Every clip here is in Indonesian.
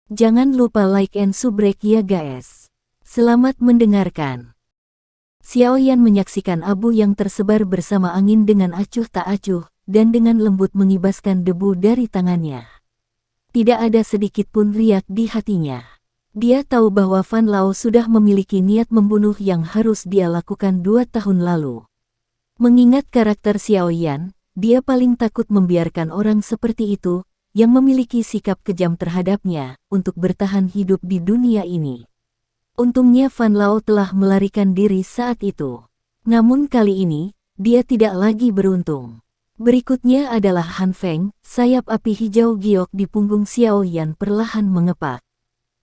Jangan lupa like and subscribe ya guys. Selamat mendengarkan. Xiaoyan menyaksikan abu yang tersebar bersama angin dengan acuh tak acuh, dan dengan lembut mengibaskan debu dari tangannya. Tidak ada sedikit pun riak di hatinya. Dia tahu bahwa Fan Lao sudah memiliki niat membunuh yang harus dia lakukan 2 tahun lalu. Mengingat karakter Xiaoyan, dia paling takut membiarkan orang seperti itu, yang memiliki sikap kejam terhadapnya, untuk bertahan hidup di dunia ini. Untungnya Fan Lao telah melarikan diri saat itu. Namun kali ini, dia tidak lagi beruntung. Berikutnya adalah Han Feng, sayap api hijau giok di punggung Xiaoyan perlahan mengepak.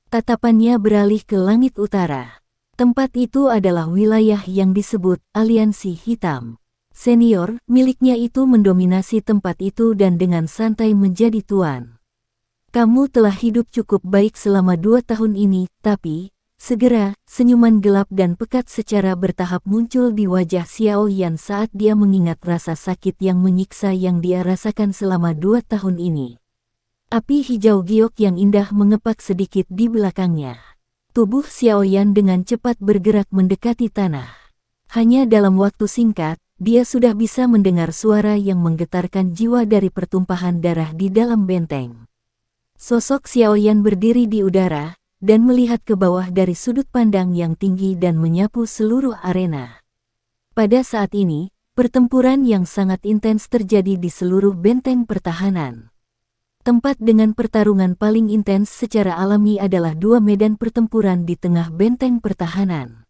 Tatapannya beralih ke langit utara. Tempat itu adalah wilayah yang disebut Aliansi Hitam. Senior, miliknya itu mendominasi tempat itu dan dengan santai menjadi tuan. Kamu telah hidup cukup baik selama 2 tahun ini, tapi segera, senyuman gelap dan pekat secara bertahap muncul di wajah Xiaoyan saat dia mengingat rasa sakit yang menyiksa yang dia rasakan selama 2 tahun ini. Api hijau giok yang indah mengepak sedikit di belakangnya. Tubuh Xiaoyan dengan cepat bergerak mendekati tanah. Hanya dalam waktu singkat, dia sudah bisa mendengar suara yang menggetarkan jiwa dari pertumpahan darah di dalam benteng. Sosok Xiaoyan berdiri di udara, dan melihat ke bawah dari sudut pandang yang tinggi dan menyapu seluruh arena. Pada saat ini, pertempuran yang sangat intens terjadi di seluruh benteng pertahanan. Tempat dengan pertarungan paling intens secara alami adalah 2 medan pertempuran di tengah benteng pertahanan.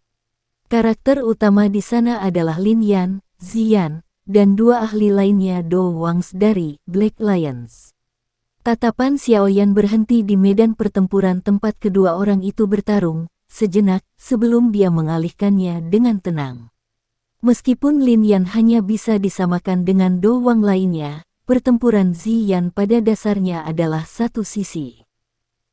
Karakter utama di sana adalah Lin Yan, Ziyan, dan 2 ahli lainnya Do Wangs dari Black Lions. Tatapan Xiaoyan berhenti di medan pertempuran tempat kedua orang itu bertarung, sejenak sebelum dia mengalihkannya dengan tenang. Meskipun Lin Yan hanya bisa disamakan dengan Do Wang lainnya, pertempuran Ziyan pada dasarnya adalah satu sisi.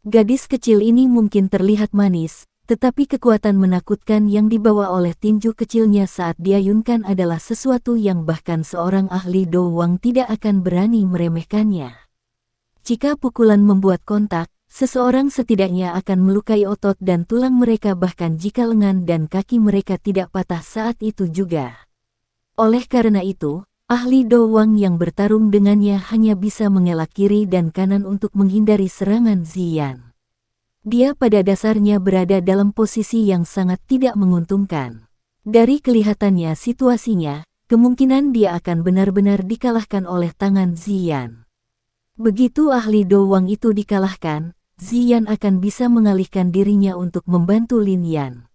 Gadis kecil ini mungkin terlihat manis, tetapi kekuatan menakutkan yang dibawa oleh tinju kecilnya saat diayunkan adalah sesuatu yang bahkan seorang ahli Do Wang tidak akan berani meremehkannya. Jika pukulan membuat kontak, seseorang setidaknya akan melukai otot dan tulang mereka bahkan jika lengan dan kaki mereka tidak patah saat itu juga. Oleh karena itu, ahli Do Wang yang bertarung dengannya hanya bisa mengelak kiri dan kanan untuk menghindari serangan Ziyan. Dia pada dasarnya berada dalam posisi yang sangat tidak menguntungkan. Dari kelihatannya situasinya, kemungkinan dia akan benar-benar dikalahkan oleh tangan Ziyan. Begitu ahli Do Wang itu dikalahkan, Ziyan akan bisa mengalihkan dirinya untuk membantu Lin Yan.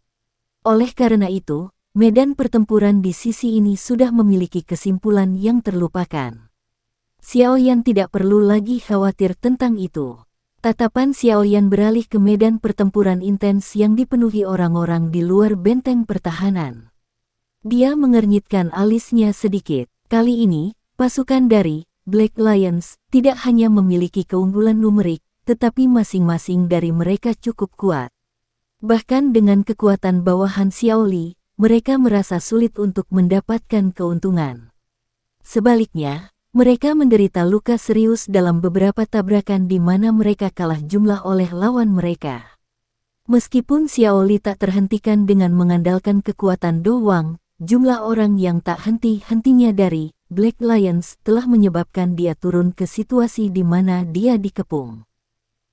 Oleh karena itu, medan pertempuran di sisi ini sudah memiliki kesimpulan yang terlupakan. Xiaoyan tidak perlu lagi khawatir tentang itu. Tatapan Xiaoyan beralih ke medan pertempuran intens yang dipenuhi orang-orang di luar benteng pertahanan. Dia mengernyitkan alisnya sedikit. Kali ini, pasukan dari Black Lions tidak hanya memiliki keunggulan numerik, tetapi masing-masing dari mereka cukup kuat. Bahkan dengan kekuatan bawahan Xiaoli, mereka merasa sulit untuk mendapatkan keuntungan. Sebaliknya, mereka menderita luka serius dalam beberapa tabrakan di mana mereka kalah jumlah oleh lawan mereka. Meskipun Xiaoli tak terhentikan dengan mengandalkan kekuatan Do Wang, jumlah orang yang tak henti-hentinya dari Black Lions telah menyebabkan dia turun ke situasi di mana dia dikepung.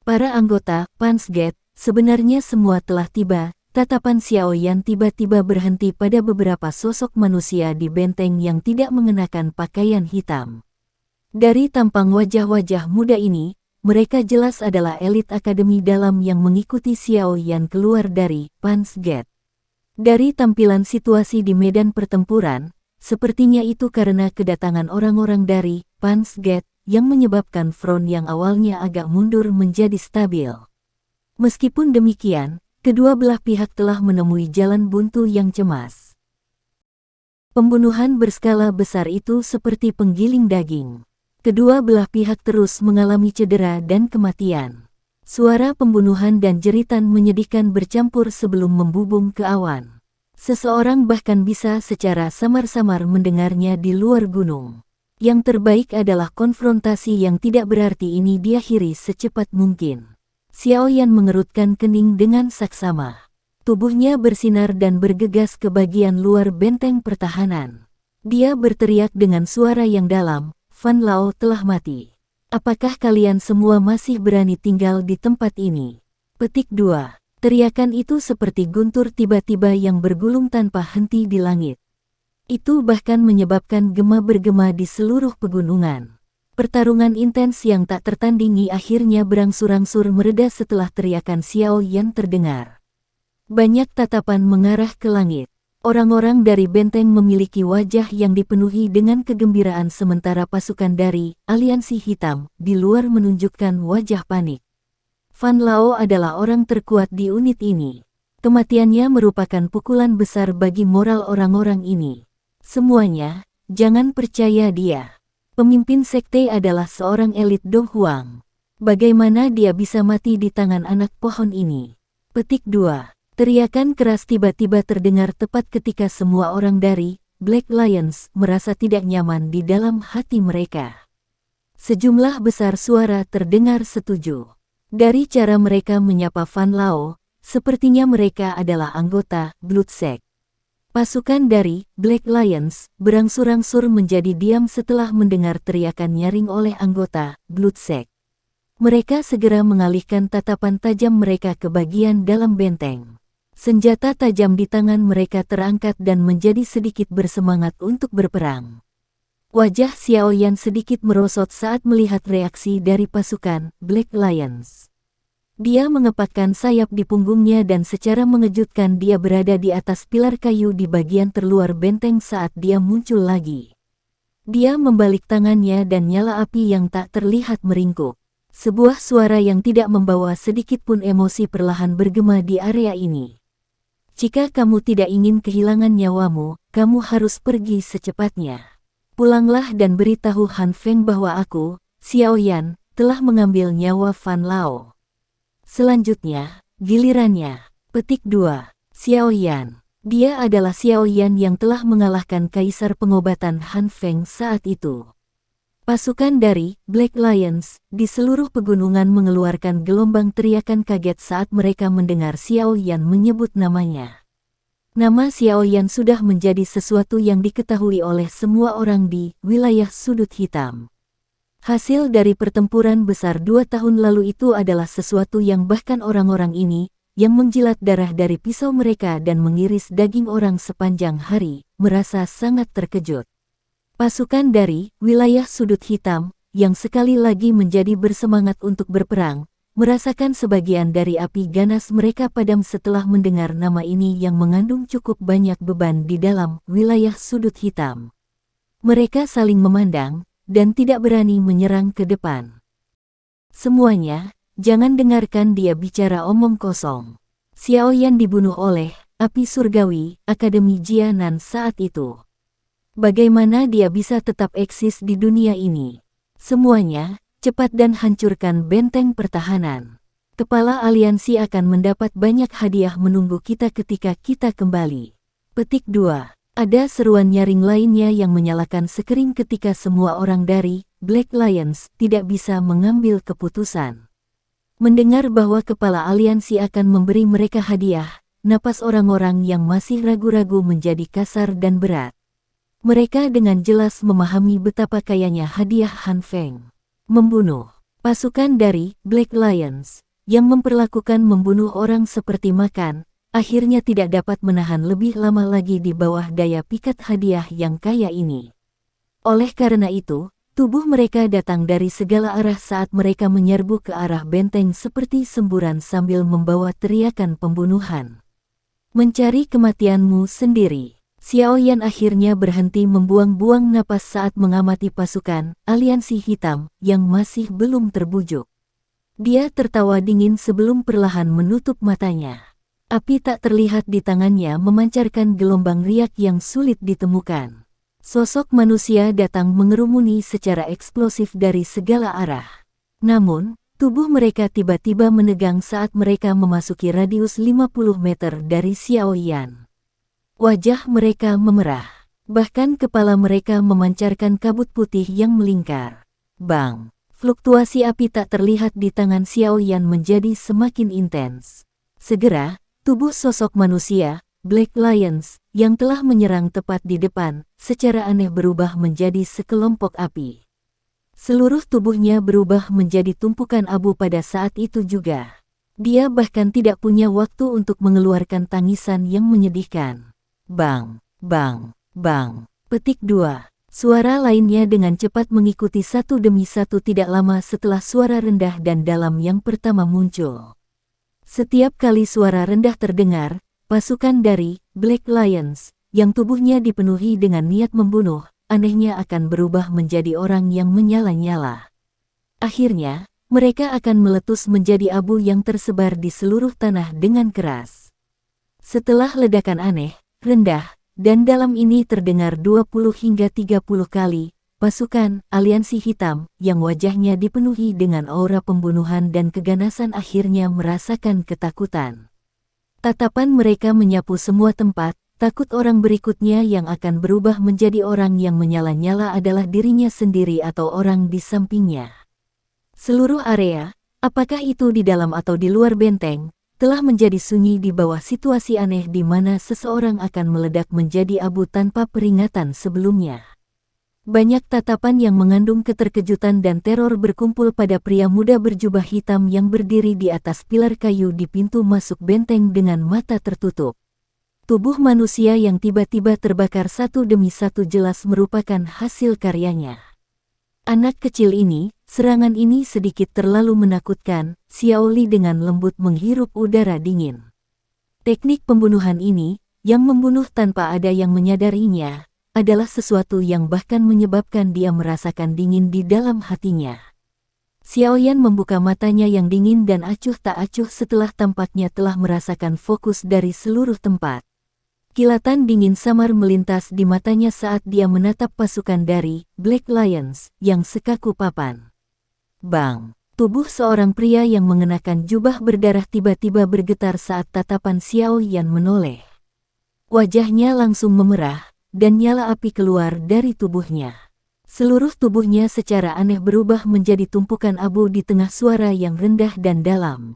Para anggota Punch Gate, sebenarnya semua telah tiba. Tatapan Xiaoyan tiba-tiba berhenti pada beberapa sosok manusia di benteng yang tidak mengenakan pakaian hitam. Dari tampang wajah-wajah muda ini, mereka jelas adalah elit akademi dalam yang mengikuti Xiaoyan keluar dari Punch Gate. Dari tampilan situasi di medan pertempuran, sepertinya itu karena kedatangan orang-orang dari Punch Gate yang menyebabkan front yang awalnya agak mundur menjadi stabil. Meskipun demikian, kedua belah pihak telah menemui jalan buntu yang cemas. Pembunuhan berskala besar itu seperti penggiling daging. Kedua belah pihak terus mengalami cedera dan kematian. Suara pembunuhan dan jeritan menyedihkan bercampur sebelum membubung ke awan. Seseorang bahkan bisa secara samar-samar mendengarnya di luar gunung. Yang terbaik adalah konfrontasi yang tidak berarti ini diakhiri secepat mungkin. Xiao Yan mengerutkan kening dengan saksama. Tubuhnya bersinar dan bergegas ke bagian luar benteng pertahanan. Dia berteriak dengan suara yang dalam, Fan Lao telah mati. Apakah kalian semua masih berani tinggal di tempat ini? Petik 2. Teriakan itu seperti guntur tiba-tiba yang bergulung tanpa henti di langit. Itu bahkan menyebabkan gema bergema di seluruh pegunungan. Pertarungan intens yang tak tertandingi akhirnya berangsur-angsur mereda setelah teriakan Xiao Yan terdengar. Banyak tatapan mengarah ke langit. Orang-orang dari benteng memiliki wajah yang dipenuhi dengan kegembiraan sementara pasukan dari Aliansi Hitam di luar menunjukkan wajah panik. Fan Lao adalah orang terkuat di unit ini. Kematiannya merupakan pukulan besar bagi moral orang-orang ini. Semuanya, jangan percaya dia. Pemimpin sekte adalah seorang elit Do Huang. Bagaimana dia bisa mati di tangan anak pohon ini? Petik 2. Teriakan keras tiba-tiba terdengar tepat ketika semua orang dari Black Lions merasa tidak nyaman di dalam hati mereka. Sejumlah besar suara terdengar setuju. Dari cara mereka menyapa Fan Lao, sepertinya mereka adalah anggota Blood Sect. Pasukan dari Black Lions berangsur-angsur menjadi diam setelah mendengar teriakan nyaring oleh anggota Blood Sect. Mereka segera mengalihkan tatapan tajam mereka ke bagian dalam benteng. Senjata tajam di tangan mereka terangkat dan menjadi sedikit bersemangat untuk berperang. Wajah Xiao Yan sedikit merosot saat melihat reaksi dari pasukan Black Lions. Dia mengepakkan sayap di punggungnya dan secara mengejutkan dia berada di atas pilar kayu di bagian terluar benteng saat dia muncul lagi. Dia membalik tangannya dan nyala api yang tak terlihat meringkuk. Sebuah suara yang tidak membawa sedikit pun emosi perlahan bergema di area ini. Jika kamu tidak ingin kehilangan nyawamu, kamu harus pergi secepatnya. Pulanglah dan beritahu Han Feng bahwa aku, Xiao Yan, telah mengambil nyawa Fan Lao. Selanjutnya, gilirannya. Petik 2. Xiao Yan. Dia adalah Xiao Yan yang telah mengalahkan Kaisar Pengobatan Han Feng saat itu. Pasukan dari Black Lions di seluruh pegunungan mengeluarkan gelombang teriakan kaget saat mereka mendengar Xiao Yan menyebut namanya. Nama Xiao Yan sudah menjadi sesuatu yang diketahui oleh semua orang di wilayah Sudut Hitam. Hasil dari pertempuran besar 2 tahun lalu itu adalah sesuatu yang bahkan orang-orang ini, yang menjilat darah dari pisau mereka dan mengiris daging orang sepanjang hari, merasa sangat terkejut. Pasukan dari wilayah Sudut Hitam, yang sekali lagi menjadi bersemangat untuk berperang, merasakan sebagian dari api ganas mereka padam setelah mendengar nama ini yang mengandung cukup banyak beban di dalam wilayah Sudut Hitam. Mereka saling memandang, dan tidak berani menyerang ke depan. Semuanya, jangan dengarkan dia bicara omong kosong. Xiao Yan dibunuh oleh api surgawi Akademi Jianan saat itu. Bagaimana dia bisa tetap eksis di dunia ini? Semuanya, cepat dan hancurkan benteng pertahanan. Kepala aliansi akan mendapat banyak hadiah menunggu kita ketika kita kembali. Petik 2. Ada seruan nyaring lainnya yang menyalakan sekering ketika semua orang dari Black Lions tidak bisa mengambil keputusan. Mendengar bahwa kepala aliansi akan memberi mereka hadiah, napas orang-orang yang masih ragu-ragu menjadi kasar dan berat. Mereka dengan jelas memahami betapa kayanya hadiah Han Feng. Membunuh. Pasukan dari Black Lions, yang memperlakukan membunuh orang seperti makan, akhirnya tidak dapat menahan lebih lama lagi di bawah daya pikat hadiah yang kaya ini. Oleh karena itu, tubuh mereka datang dari segala arah saat mereka menyerbu ke arah benteng seperti semburan sambil membawa teriakan pembunuhan. Mencari kematianmu sendiri. Xiao Yan akhirnya berhenti membuang-buang napas saat mengamati pasukan Aliansi Hitam yang masih belum terbujuk. Dia tertawa dingin sebelum perlahan menutup matanya. Api tak terlihat di tangannya memancarkan gelombang riak yang sulit ditemukan. Sosok manusia datang mengerumuni secara eksplosif dari segala arah. Namun, tubuh mereka tiba-tiba menegang saat mereka memasuki radius 50 meter dari Xiao Yan. Wajah mereka memerah. Bahkan kepala mereka memancarkan kabut putih yang melingkar. Bang! Fluktuasi api tak terlihat di tangan Xiao Yan menjadi semakin intens. Segera, tubuh sosok manusia, Black Lions, yang telah menyerang tepat di depan, secara aneh berubah menjadi sekelompok api. Seluruh tubuhnya berubah menjadi tumpukan abu pada saat itu juga. Dia bahkan tidak punya waktu untuk mengeluarkan tangisan yang menyedihkan. Bang, bang, bang. Petik 2. Suara lainnya dengan cepat mengikuti satu demi satu tidak lama setelah suara rendah dan dalam yang pertama muncul. Setiap kali suara rendah terdengar, pasukan dari Black Lions, yang tubuhnya dipenuhi dengan niat membunuh, anehnya akan berubah menjadi orang yang menyala-nyala. Akhirnya, mereka akan meletus menjadi abu yang tersebar di seluruh tanah dengan keras. Setelah ledakan aneh, rendah, dan dalam ini terdengar 20 hingga 30 kali, pasukan aliansi hitam yang wajahnya dipenuhi dengan aura pembunuhan dan keganasan akhirnya merasakan ketakutan. Tatapan mereka menyapu semua tempat, takut orang berikutnya yang akan berubah menjadi orang yang menyala-nyala adalah dirinya sendiri atau orang di sampingnya. Seluruh area, apakah itu di dalam atau di luar benteng, telah menjadi sunyi di bawah situasi aneh di mana seseorang akan meledak menjadi abu tanpa peringatan sebelumnya. Banyak tatapan yang mengandung keterkejutan dan teror berkumpul pada pria muda berjubah hitam yang berdiri di atas pilar kayu di pintu masuk benteng dengan mata tertutup. Tubuh manusia yang tiba-tiba terbakar satu demi satu jelas merupakan hasil karyanya. Anak kecil ini, serangan ini sedikit terlalu menakutkan, Xiao Li dengan lembut menghirup udara dingin. Teknik pembunuhan ini, yang membunuh tanpa ada yang menyadarinya, adalah sesuatu yang bahkan menyebabkan dia merasakan dingin di dalam hatinya. Xiao Yan membuka matanya yang dingin dan acuh tak acuh setelah tampaknya telah merasakan fokus dari seluruh tempat. Kilatan dingin samar melintas di matanya saat dia menatap pasukan dari Black Lions yang sekaku papan. Bang! Tubuh seorang pria yang mengenakan jubah berdarah tiba-tiba bergetar saat tatapan Xiao Yan menoleh. Wajahnya langsung memerah, dan nyala api keluar dari tubuhnya. Seluruh tubuhnya secara aneh berubah menjadi tumpukan abu di tengah suara yang rendah dan dalam.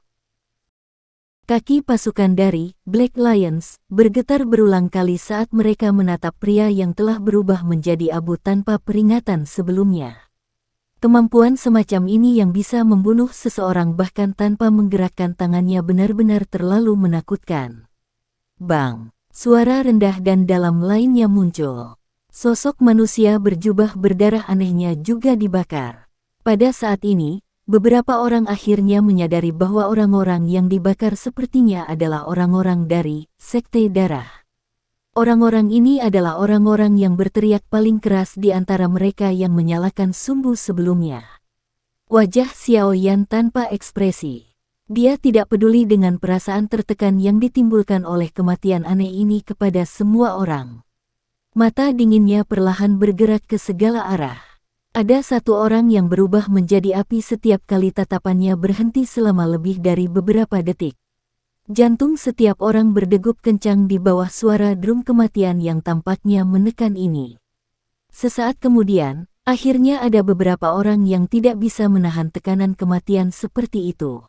Kaki pasukan dari Black Lions bergetar berulang kali saat mereka menatap pria yang telah berubah menjadi abu tanpa peringatan sebelumnya. Kemampuan semacam ini yang bisa membunuh seseorang bahkan tanpa menggerakkan tangannya benar-benar terlalu menakutkan. Bang! Suara rendah dan dalam lainnya muncul. Sosok manusia berjubah berdarah anehnya juga dibakar. Pada saat ini, beberapa orang akhirnya menyadari bahwa orang-orang yang dibakar sepertinya adalah orang-orang dari Sekte Darah. Orang-orang ini adalah orang-orang yang berteriak paling keras di antara mereka yang menyalakan sumbu sebelumnya. Wajah Xiao Yan tanpa ekspresi. Dia tidak peduli dengan perasaan tertekan yang ditimbulkan oleh kematian aneh ini kepada semua orang. Mata dinginnya perlahan bergerak ke segala arah. Ada satu orang yang berubah menjadi api setiap kali tatapannya berhenti selama lebih dari beberapa detik. Jantung setiap orang berdegup kencang di bawah suara drum kematian yang tampaknya menekan ini. Sesaat kemudian, akhirnya ada beberapa orang yang tidak bisa menahan tekanan kematian seperti itu.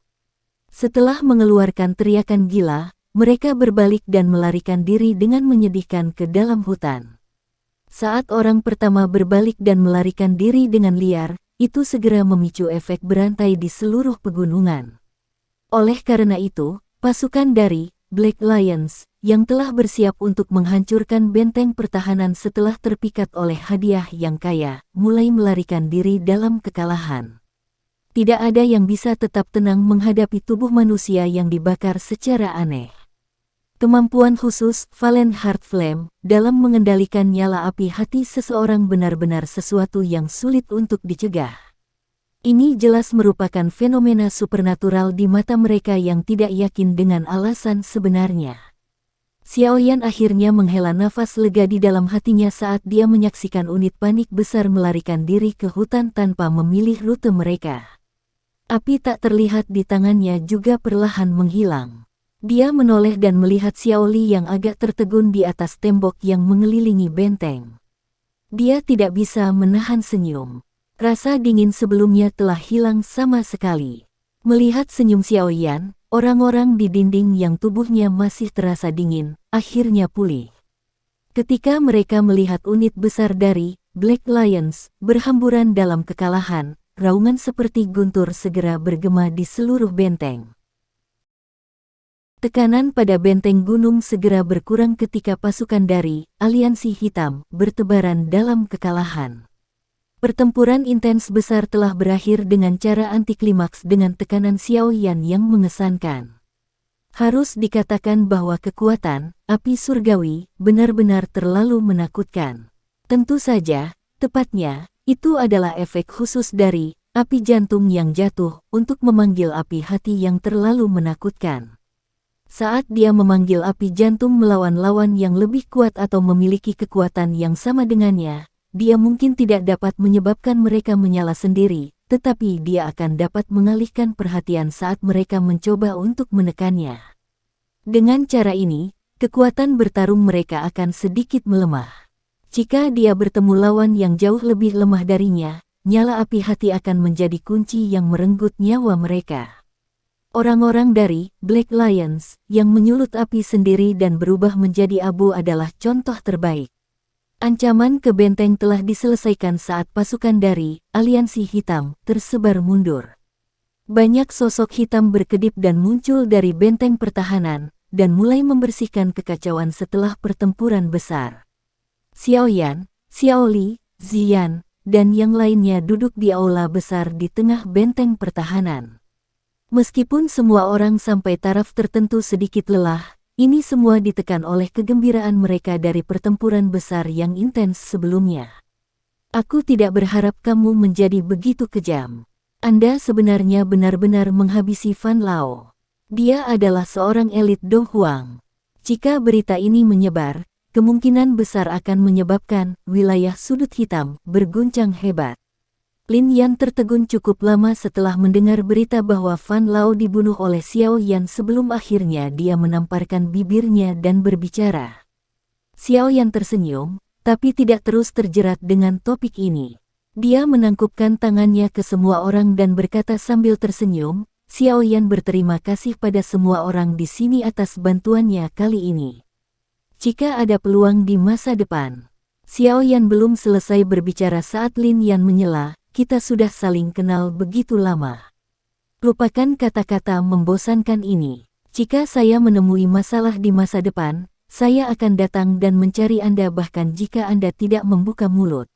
Setelah mengeluarkan teriakan gila, mereka berbalik dan melarikan diri dengan menyedihkan ke dalam hutan. Saat orang pertama berbalik dan melarikan diri dengan liar, itu segera memicu efek berantai di seluruh pegunungan. Oleh karena itu, pasukan dari Black Lions, yang telah bersiap untuk menghancurkan benteng pertahanan setelah terpikat oleh hadiah yang kaya, mulai melarikan diri dalam kekalahan. Tidak ada yang bisa tetap tenang menghadapi tubuh manusia yang dibakar secara aneh. Kemampuan khusus Valen Heart Flame dalam mengendalikan nyala api hati seseorang benar-benar sesuatu yang sulit untuk dicegah. Ini jelas merupakan fenomena supernatural di mata mereka yang tidak yakin dengan alasan sebenarnya. Xiao Yan akhirnya menghela nafas lega di dalam hatinya saat dia menyaksikan unit panik besar melarikan diri ke hutan tanpa memilih rute mereka. Api tak terlihat di tangannya juga perlahan menghilang. Dia menoleh dan melihat Xiao Li yang agak tertegun di atas tembok yang mengelilingi benteng. Dia tidak bisa menahan senyum. Rasa dingin sebelumnya telah hilang sama sekali. Melihat senyum Xiaoyan, orang-orang di dinding yang tubuhnya masih terasa dingin, akhirnya pulih. Ketika mereka melihat unit besar dari Black Lions berhamburan dalam kekalahan, raungan seperti guntur segera bergema di seluruh benteng. Tekanan pada benteng gunung segera berkurang ketika pasukan dari Aliansi Hitam bertebaran dalam kekalahan. Pertempuran intens besar telah berakhir dengan cara antiklimaks dengan tekanan Xiaoyan yang mengesankan. Harus dikatakan bahwa kekuatan api surgawi benar-benar terlalu menakutkan. Tentu saja, tepatnya, itu adalah efek khusus dari api jantung yang jatuh untuk memanggil api hati yang terlalu menakutkan. Saat dia memanggil api jantung melawan lawan yang lebih kuat atau memiliki kekuatan yang sama dengannya, dia mungkin tidak dapat menyebabkan mereka menyala sendiri, tetapi dia akan dapat mengalihkan perhatian saat mereka mencoba untuk menekannya. Dengan cara ini, kekuatan bertarung mereka akan sedikit melemah. Jika dia bertemu lawan yang jauh lebih lemah darinya, nyala api hati akan menjadi kunci yang merenggut nyawa mereka. Orang-orang dari Black Lions yang menyulut api sendiri dan berubah menjadi abu adalah contoh terbaik. Ancaman ke benteng telah diselesaikan saat pasukan dari Aliansi Hitam tersebar mundur. Banyak sosok hitam berkedip dan muncul dari benteng pertahanan, dan mulai membersihkan kekacauan setelah pertempuran besar. Xiaoyan, Xiaoli, Ziyan, dan yang lainnya duduk di aula besar di tengah benteng pertahanan. Meskipun semua orang sampai taraf tertentu sedikit lelah, ini semua ditekan oleh kegembiraan mereka dari pertempuran besar yang intens sebelumnya. Aku tidak berharap kamu menjadi begitu kejam. Anda sebenarnya benar-benar menghabisi Fan Lao. Dia adalah seorang elit Dong Huang. Jika berita ini menyebar, kemungkinan besar akan menyebabkan wilayah sudut hitam berguncang hebat. Lin Yan tertegun cukup lama setelah mendengar berita bahwa Fan Lao dibunuh oleh Xiaoyan sebelum akhirnya dia menamparkan bibirnya dan berbicara. Xiaoyan tersenyum, tapi tidak terus terjerat dengan topik ini. Dia menangkupkan tangannya ke semua orang dan berkata sambil tersenyum, Xiaoyan berterima kasih pada semua orang di sini atas bantuannya kali ini. Jika ada peluang di masa depan. Xiaoyan belum selesai berbicara saat Lin Yan menyela, kita sudah saling kenal begitu lama. Lupakan kata-kata membosankan ini. Jika saya menemui masalah di masa depan, saya akan datang dan mencari Anda bahkan jika Anda tidak membuka mulut.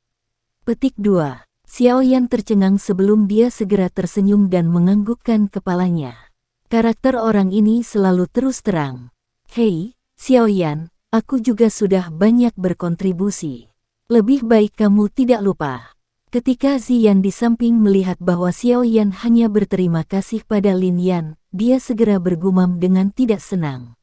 Petik 2. Xiaoyan tercengang sebelum dia segera tersenyum dan menganggukkan kepalanya. Karakter orang ini selalu terus terang. Hei, Xiaoyan, aku juga sudah banyak berkontribusi. Lebih baik kamu tidak lupa. Ketika Ziyan di samping melihat bahwa Xiaoyan hanya berterima kasih pada Lin Yan, dia segera bergumam dengan tidak senang.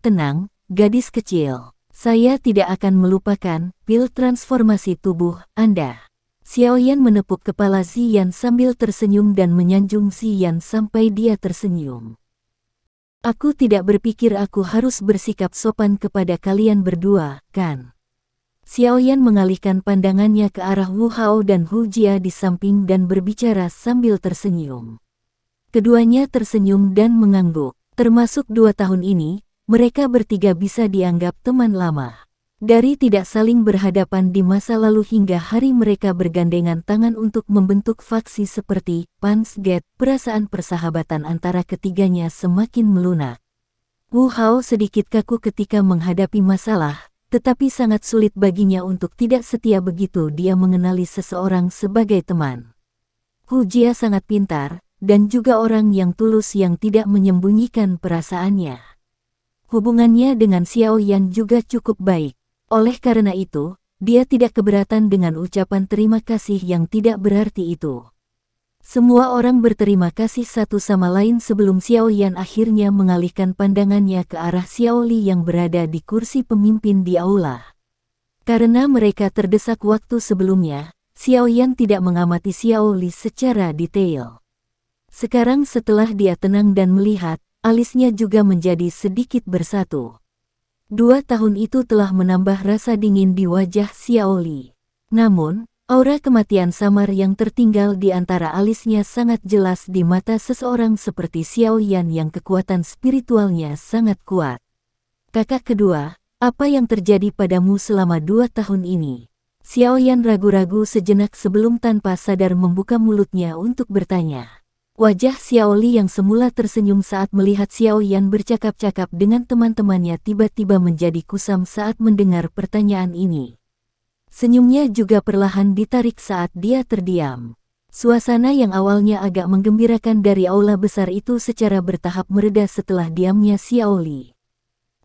Tenang, gadis kecil. Saya tidak akan melupakan pil transformasi tubuh Anda. Xiaoyan menepuk kepala Ziyan sambil tersenyum dan menyanjung Ziyan sampai dia tersenyum. Aku tidak berpikir aku harus bersikap sopan kepada kalian berdua, kan? Xiaoyan mengalihkan pandangannya ke arah Wu Hao dan Hu Jia di samping dan berbicara sambil tersenyum. Keduanya tersenyum dan mengangguk. Termasuk 2 tahun ini, mereka bertiga bisa dianggap teman lama. Dari tidak saling berhadapan di masa lalu hingga hari mereka bergandengan tangan untuk membentuk faksi seperti Pan's Gate, perasaan persahabatan antara ketiganya semakin melunak. Wu Hao sedikit kaku ketika menghadapi masalah, tetapi sangat sulit baginya untuk tidak setia begitu dia mengenali seseorang sebagai teman. Hu Jia sangat pintar, dan juga orang yang tulus yang tidak menyembunyikan perasaannya. Hubungannya dengan Xiaoyan juga cukup baik. Oleh karena itu, dia tidak keberatan dengan ucapan terima kasih yang tidak berarti itu. Semua orang berterima kasih satu sama lain sebelum Xiaoyan akhirnya mengalihkan pandangannya ke arah Xiaoli yang berada di kursi pemimpin di aula. Karena mereka terdesak waktu sebelumnya, Xiaoyan tidak mengamati Xiaoli secara detail. Sekarang setelah dia tenang dan melihat, alisnya juga menjadi sedikit bersatu. 2 tahun itu telah menambah rasa dingin di wajah Xiaoli. Namun, Aura kematian samar yang tertinggal di antara alisnya sangat jelas di mata seseorang seperti Xiao Yan yang kekuatan spiritualnya sangat kuat. Kakak kedua, apa yang terjadi padamu selama 2 tahun ini? Xiao Yan ragu-ragu sejenak sebelum tanpa sadar membuka mulutnya untuk bertanya. Wajah Xiao Li yang semula tersenyum saat melihat Xiao Yan bercakap-cakap dengan teman-temannya tiba-tiba menjadi kusam saat mendengar pertanyaan ini. Senyumnya juga perlahan ditarik saat dia terdiam. Suasana yang awalnya agak menggembirakan dari aula besar itu secara bertahap mereda setelah diamnya Xiao Li.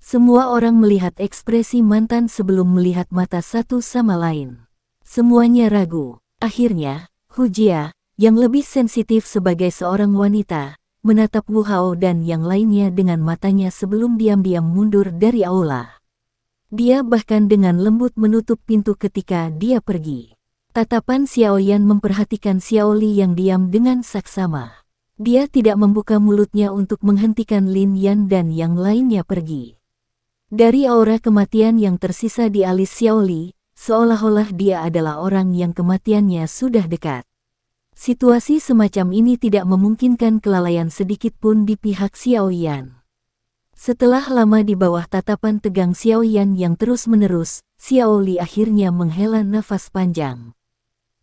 Semua orang melihat ekspresi mantan sebelum melihat mata satu sama lain. Semuanya ragu. Akhirnya, Hu Jia, yang lebih sensitif sebagai seorang wanita, menatap Wu Hao dan yang lainnya dengan matanya sebelum diam-diam mundur dari aula. Dia bahkan dengan lembut menutup pintu ketika dia pergi. Tatapan Xiao Yan memperhatikan Xiao Li yang diam dengan saksama. Dia tidak membuka mulutnya untuk menghentikan Lin Yan dan yang lainnya pergi. Dari aura kematian yang tersisa di alis Xiao Li, seolah-olah dia adalah orang yang kematiannya sudah dekat. Situasi semacam ini tidak memungkinkan kelalaian sedikit pun di pihak Xiao Yan. Setelah lama di bawah tatapan tegang Xiao Yan yang terus-menerus, Xiao Li akhirnya menghela nafas panjang.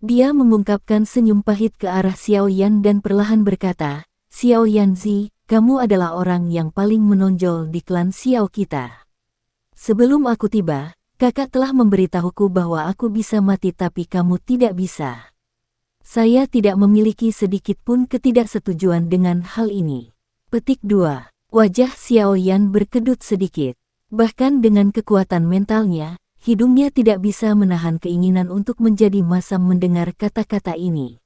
Dia mengungkapkan senyum pahit ke arah Xiao Yan dan perlahan berkata, Xiao Yanzi, kamu adalah orang yang paling menonjol di klan Xiao kita. Sebelum aku tiba, kakak telah memberitahuku bahwa aku bisa mati tapi kamu tidak bisa. Saya tidak memiliki sedikit pun ketidaksetujuan dengan hal ini. Petik 2. Wajah Xiao Yan berkedut sedikit. Bahkan dengan kekuatan mentalnya, hidungnya tidak bisa menahan keinginan untuk menjadi masam mendengar kata-kata ini.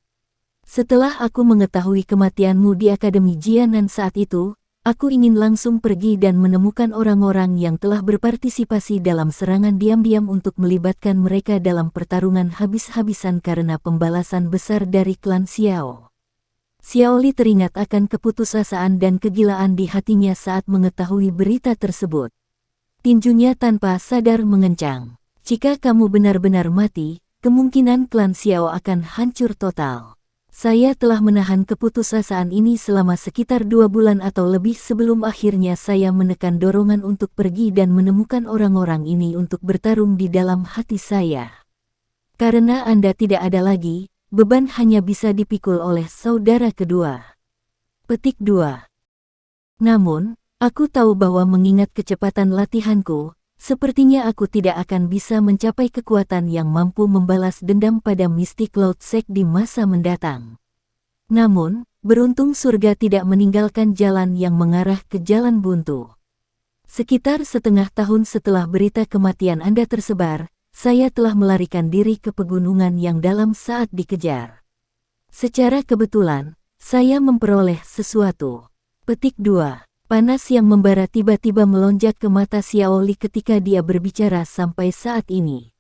Setelah aku mengetahui kematianmu di Akademi Jianan saat itu, aku ingin langsung pergi dan menemukan orang-orang yang telah berpartisipasi dalam serangan diam-diam untuk melibatkan mereka dalam pertarungan habis-habisan karena pembalasan besar dari klan Xiao. Xiao Li teringat akan keputusasaan dan kegilaan di hatinya saat mengetahui berita tersebut. Tinjunya tanpa sadar mengencang. Jika kamu benar-benar mati, kemungkinan klan Xiao akan hancur total. Saya telah menahan keputusasaan ini selama sekitar 2 bulan atau lebih sebelum akhirnya saya menekan dorongan untuk pergi dan menemukan orang-orang ini untuk bertarung di dalam hati saya. Karena Anda tidak ada lagi, beban hanya bisa dipikul oleh saudara kedua. Petik 2. Namun, aku tahu bahwa mengingat kecepatan latihanku, sepertinya aku tidak akan bisa mencapai kekuatan yang mampu membalas dendam pada Mystic Cloud Sect di masa mendatang. Namun, beruntung surga tidak meninggalkan jalan yang mengarah ke jalan buntu. Sekitar setengah tahun setelah berita kematian Anda tersebar, saya telah melarikan diri ke pegunungan yang dalam saat dikejar. Secara kebetulan, saya memperoleh sesuatu. Petik 2. Panas yang membara tiba-tiba melonjak ke mata Xiao Li ketika dia berbicara sampai saat ini.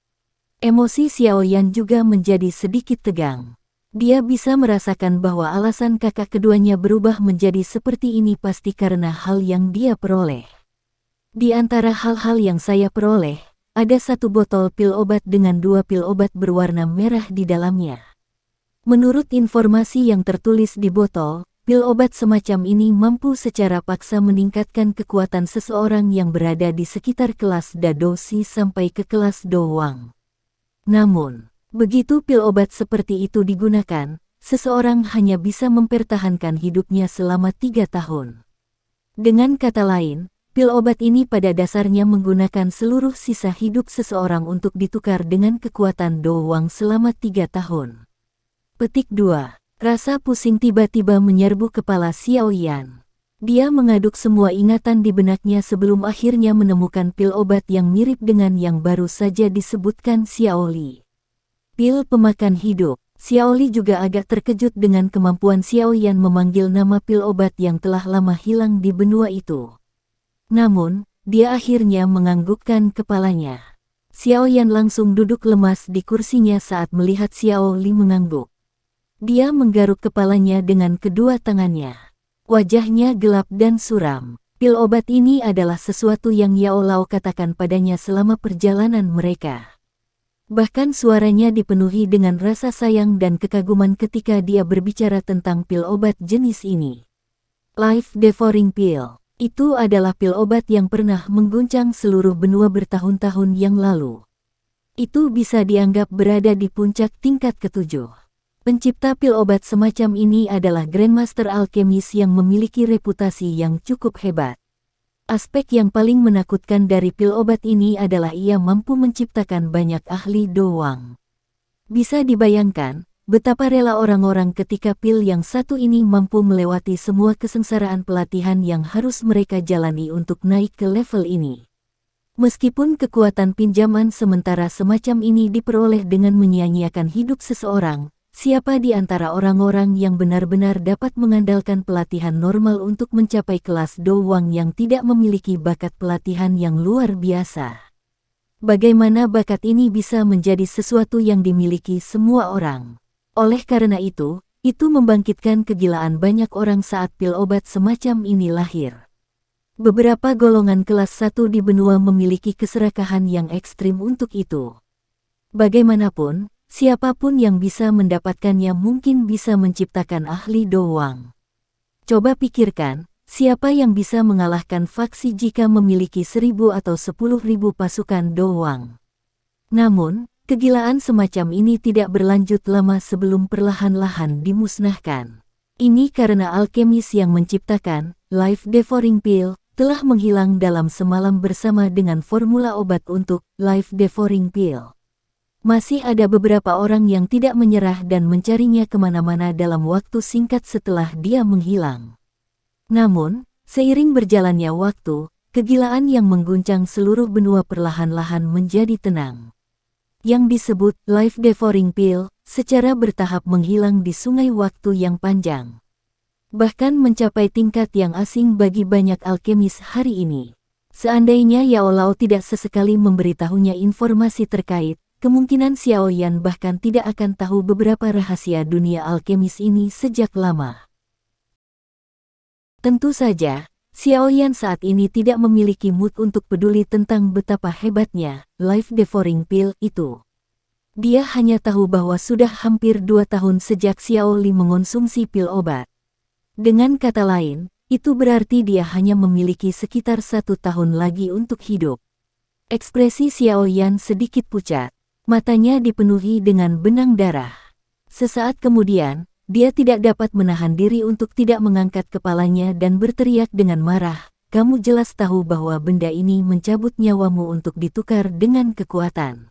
Emosi Xiao Yan juga menjadi sedikit tegang. Dia bisa merasakan bahwa alasan kakak keduanya berubah menjadi seperti ini pasti karena hal yang dia peroleh. Di antara hal-hal yang saya peroleh, ada 1 botol pil obat dengan 2 pil obat berwarna merah di dalamnya. Menurut informasi yang tertulis di botol, pil obat semacam ini mampu secara paksa meningkatkan kekuatan seseorang yang berada di sekitar kelas Dadoshi sampai ke kelas Dowang. Namun, begitu pil obat seperti itu digunakan, seseorang hanya bisa mempertahankan hidupnya selama 3 tahun. Dengan kata lain, pil obat ini pada dasarnya menggunakan seluruh sisa hidup seseorang untuk ditukar dengan kekuatan Dowang selama 3 tahun. Petik 2. Rasa pusing tiba-tiba menyerbu kepala Xiao Yan. Dia mengaduk semua ingatan di benaknya sebelum akhirnya menemukan pil obat yang mirip dengan yang baru saja disebutkan Xiao Li. Pil pemakan hidup. Xiao Li juga agak terkejut dengan kemampuan Xiao Yan memanggil nama pil obat yang telah lama hilang di benua itu. Namun, dia akhirnya menganggukkan kepalanya. Xiao Yan langsung duduk lemas di kursinya saat melihat Xiao Li mengangguk. Dia menggaruk kepalanya dengan kedua tangannya. Wajahnya gelap dan suram. Pil obat ini adalah sesuatu yang Yao Lao katakan padanya selama perjalanan mereka. Bahkan suaranya dipenuhi dengan rasa sayang dan kekaguman ketika dia berbicara tentang pil obat jenis ini. Life Devouring Pill. Itu adalah pil obat yang pernah mengguncang seluruh benua bertahun-tahun yang lalu. Itu bisa dianggap berada di puncak tingkat ketujuh. Pencipta pil obat semacam ini adalah Grandmaster Alkemis yang memiliki reputasi yang cukup hebat. Aspek yang paling menakutkan dari pil obat ini adalah ia mampu menciptakan banyak ahli doang. Bisa dibayangkan betapa rela orang-orang ketika pil yang satu ini mampu melewati semua kesengsaraan pelatihan yang harus mereka jalani untuk naik ke level ini. Meskipun kekuatan pinjaman sementara semacam ini diperoleh dengan menyia-nyiakan hidup seseorang, siapa di antara orang-orang yang benar-benar dapat mengandalkan pelatihan normal untuk mencapai kelas doang yang tidak memiliki bakat pelatihan yang luar biasa? Bagaimana bakat ini bisa menjadi sesuatu yang dimiliki semua orang? Oleh karena itu membangkitkan kegilaan banyak orang saat pil obat semacam ini lahir. Beberapa golongan kelas 1 di benua memiliki keserakahan yang ekstrim untuk itu. Bagaimanapun, siapapun yang bisa mendapatkannya mungkin bisa menciptakan ahli doang. Coba pikirkan, siapa yang bisa mengalahkan faksi jika memiliki 1.000 atau 10.000 pasukan doang? Namun, kegilaan semacam ini tidak berlanjut lama sebelum perlahan-lahan dimusnahkan. Ini karena alkemis yang menciptakan Life Devouring Pill telah menghilang dalam semalam bersama dengan formula obat untuk Life Devouring Pill. Masih ada beberapa orang yang tidak menyerah dan mencarinya kemana-mana dalam waktu singkat setelah dia menghilang. Namun, seiring berjalannya waktu, kegilaan yang mengguncang seluruh benua perlahan-lahan menjadi tenang. Yang disebut Life Devouring Pill secara bertahap menghilang di sungai waktu yang panjang. Bahkan mencapai tingkat yang asing bagi banyak alkemis hari ini. Seandainya Yao Lao tidak sesekali memberitahunya informasi terkait, kemungkinan Xiao Yan bahkan tidak akan tahu beberapa rahasia dunia alkemis ini sejak lama. Tentu saja, Xiao Yan saat ini tidak memiliki mood untuk peduli tentang betapa hebatnya Life Devouring Pill itu. Dia hanya tahu bahwa sudah hampir 2 tahun sejak Xiao Li mengonsumsi pil obat. Dengan kata lain, itu berarti dia hanya memiliki sekitar 1 tahun lagi untuk hidup. Ekspresi Xiao Yan sedikit pucat. Matanya dipenuhi dengan benang darah. Sesaat kemudian, dia tidak dapat menahan diri untuk tidak mengangkat kepalanya dan berteriak dengan marah, "Kamu jelas tahu bahwa benda ini mencabut nyawamu untuk ditukar dengan kekuatan.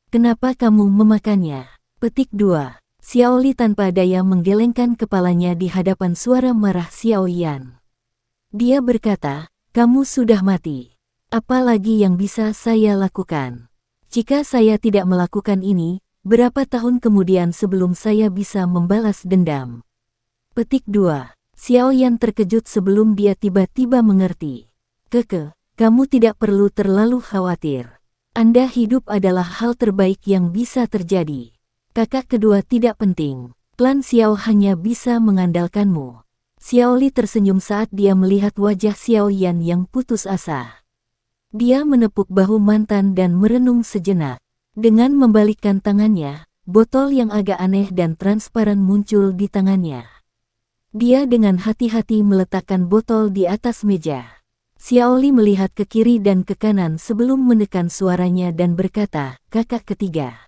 Kenapa kamu memakannya?" Petik 2. Xiao Li tanpa daya menggelengkan kepalanya di hadapan suara marah Xiao Yan. Dia berkata, "Kamu sudah mati. Apa lagi yang bisa saya lakukan? Jika saya tidak melakukan ini, berapa tahun kemudian sebelum saya bisa membalas dendam?" Petik 2. Xiao Yan terkejut sebelum dia tiba-tiba mengerti. Kamu tidak perlu terlalu khawatir. Anda hidup adalah hal terbaik yang bisa terjadi. Kakak kedua tidak penting. Klan Xiao hanya bisa mengandalkanmu. Xiao Li tersenyum saat dia melihat wajah Xiao Yan yang putus asa. Dia menepuk bahu mantan dan merenung sejenak. Dengan membalikkan tangannya, botol yang agak aneh dan transparan muncul di tangannya. Dia dengan hati-hati meletakkan botol di atas meja. Xiao Li melihat ke kiri dan ke kanan sebelum menekan suaranya dan berkata, "Kakak ketiga.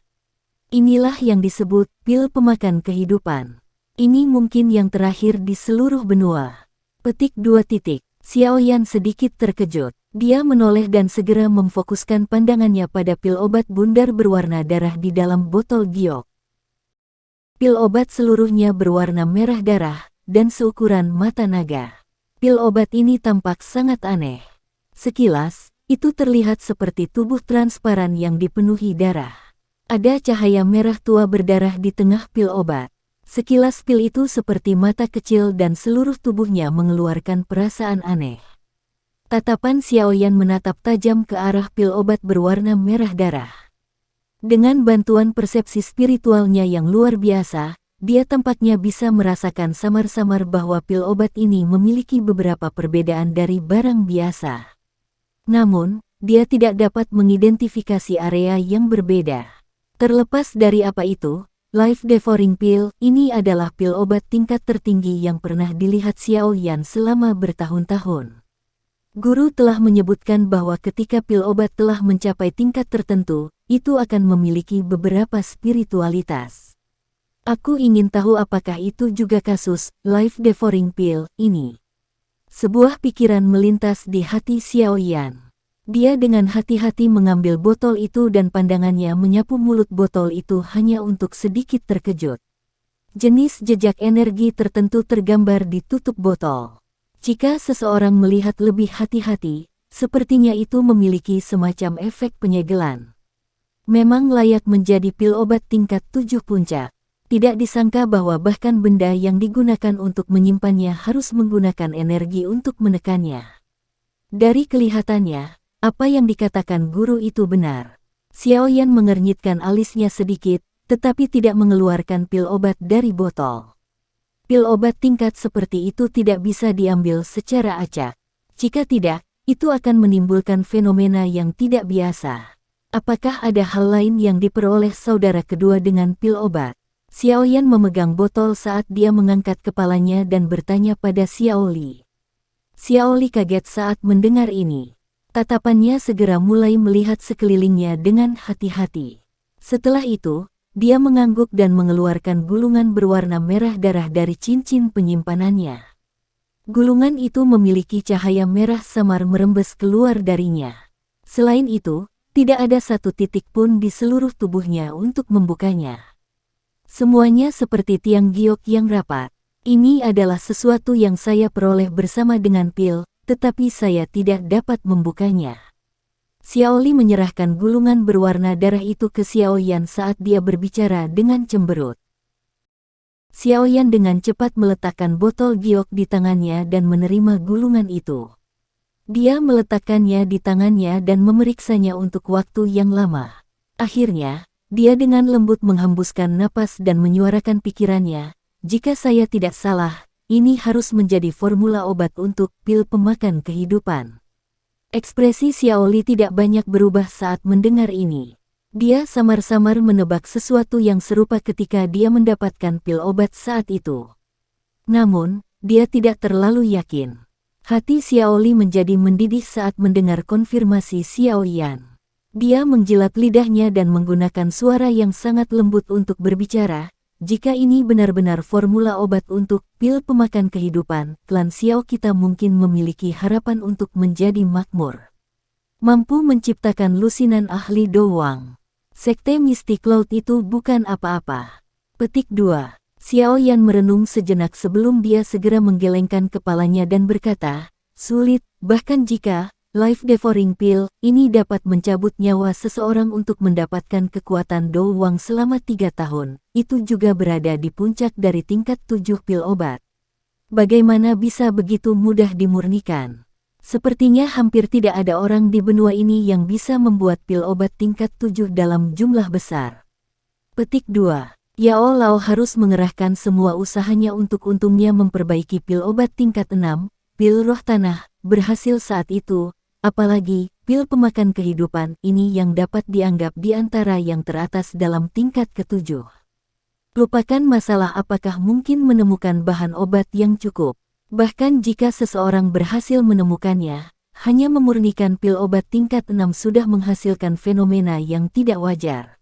Inilah yang disebut pil pemakan kehidupan. Ini mungkin yang terakhir di seluruh benua." Petik 2. Xiao Yan sedikit terkejut. Dia menoleh dan segera memfokuskan pandangannya pada pil obat bundar berwarna darah di dalam botol giok. Pil obat seluruhnya berwarna merah darah dan seukuran mata naga. Pil obat ini tampak sangat aneh. Sekilas, itu terlihat seperti tubuh transparan yang dipenuhi darah. Ada cahaya merah tua berdarah di tengah pil obat. Sekilas pil itu seperti mata kecil dan seluruh tubuhnya mengeluarkan perasaan aneh. Tatapan Xiao Yan menatap tajam ke arah pil obat berwarna merah darah. Dengan bantuan persepsi spiritualnya yang luar biasa, dia tampaknya bisa merasakan samar-samar bahwa pil obat ini memiliki beberapa perbedaan dari barang biasa. Namun, dia tidak dapat mengidentifikasi area yang berbeda. Terlepas dari apa itu, Life Devouring Pill ini adalah pil obat tingkat tertinggi yang pernah dilihat Xiao Yan selama bertahun-tahun. Guru telah menyebutkan bahwa ketika pil obat telah mencapai tingkat tertentu, itu akan memiliki beberapa spiritualitas. Aku ingin tahu apakah itu juga kasus Life Devouring Pill ini. Sebuah pikiran melintas di hati Xiao Yan. Dia dengan hati-hati mengambil botol itu dan pandangannya menyapu mulut botol itu hanya untuk sedikit terkejut. Jenis jejak energi tertentu tergambar di tutup botol. Jika seseorang melihat lebih hati-hati, sepertinya itu memiliki semacam efek penyegelan. Memang layak menjadi pil obat tingkat 7 puncak. Tidak disangka bahwa bahkan benda yang digunakan untuk menyimpannya harus menggunakan energi untuk menekannya. Dari kelihatannya, apa yang dikatakan guru itu benar. Xiao Yan mengernyitkan alisnya sedikit, tetapi tidak mengeluarkan pil obat dari botol. Pil obat tingkat seperti itu tidak bisa diambil secara acak. Jika tidak, itu akan menimbulkan fenomena yang tidak biasa. Apakah ada hal lain yang diperoleh saudara kedua dengan pil obat? Xiao Yan memegang botol saat dia mengangkat kepalanya dan bertanya pada Xiao Li. Xiao Li kaget saat mendengar ini. Tatapannya segera mulai melihat sekelilingnya dengan hati-hati. Setelah itu, dia mengangguk dan mengeluarkan gulungan berwarna merah darah dari cincin penyimpanannya. Gulungan itu memiliki cahaya merah samar merembes keluar darinya. Selain itu, tidak ada satu titik pun di seluruh tubuhnya untuk membukanya. Semuanya seperti tiang giok yang rapat. Ini adalah sesuatu yang saya peroleh bersama dengan pil, tetapi saya tidak dapat membukanya. Xiao Li menyerahkan gulungan berwarna darah itu ke Xiao Yan saat dia berbicara dengan cemberut. Xiao Yan dengan cepat meletakkan botol giok di tangannya dan menerima gulungan itu. Dia meletakkannya di tangannya dan memeriksanya untuk waktu yang lama. Akhirnya, dia dengan lembut menghembuskan napas dan menyuarakan pikirannya, jika saya tidak salah, ini harus menjadi formula obat untuk pil pemakan kehidupan. Ekspresi Xiao Li tidak banyak berubah saat mendengar ini. Dia samar-samar menebak sesuatu yang serupa ketika dia mendapatkan pil obat saat itu. Namun, dia tidak terlalu yakin. Hati Xiao Li menjadi mendidih saat mendengar konfirmasi Xiao Yan. Dia menjilat lidahnya dan menggunakan suara yang sangat lembut untuk berbicara. Jika ini benar-benar formula obat untuk pil pemakan kehidupan, klan Xiao kita mungkin memiliki harapan untuk menjadi makmur. Mampu menciptakan lusinan ahli doang. Sekte Mystic Cloud itu bukan apa-apa. Petik 2. Xiao Yan merenung sejenak sebelum dia segera menggelengkan kepalanya dan berkata, sulit, bahkan jika Life Devouring Pill ini dapat mencabut nyawa seseorang untuk mendapatkan kekuatan doang selama 3 tahun, itu juga berada di puncak dari tingkat 7 pil obat. Bagaimana bisa begitu mudah dimurnikan? Sepertinya hampir tidak ada orang di benua ini yang bisa membuat pil obat tingkat 7 dalam jumlah besar. Petik 2. Yao Lao harus mengerahkan semua usahanya untuk untungnya memperbaiki pil obat tingkat 6, pil roh tanah, berhasil saat itu. Apalagi, pil pemakan kehidupan ini yang dapat dianggap di antara yang teratas dalam tingkat ke-7. Lupakan masalah apakah mungkin menemukan bahan obat yang cukup. Bahkan jika seseorang berhasil menemukannya, hanya memurnikan pil obat tingkat 6 sudah menghasilkan fenomena yang tidak wajar.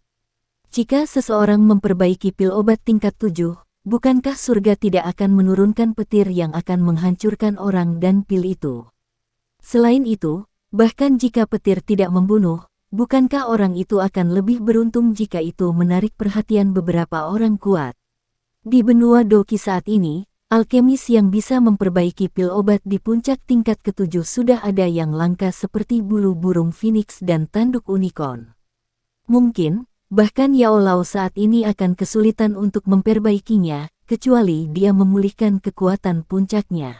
Jika seseorang memperbaiki pil obat tingkat 7, bukankah surga tidak akan menurunkan petir yang akan menghancurkan orang dan pil itu? Selain itu, bahkan jika petir tidak membunuh, bukankah orang itu akan lebih beruntung jika itu menarik perhatian beberapa orang kuat? Di benua Doki saat ini, alkemis yang bisa memperbaiki pil obat di puncak tingkat ke-7 sudah ada yang langka seperti bulu burung phoenix dan tanduk unicorn. Mungkin, bahkan Yao Lao saat ini akan kesulitan untuk memperbaikinya, kecuali dia memulihkan kekuatan puncaknya.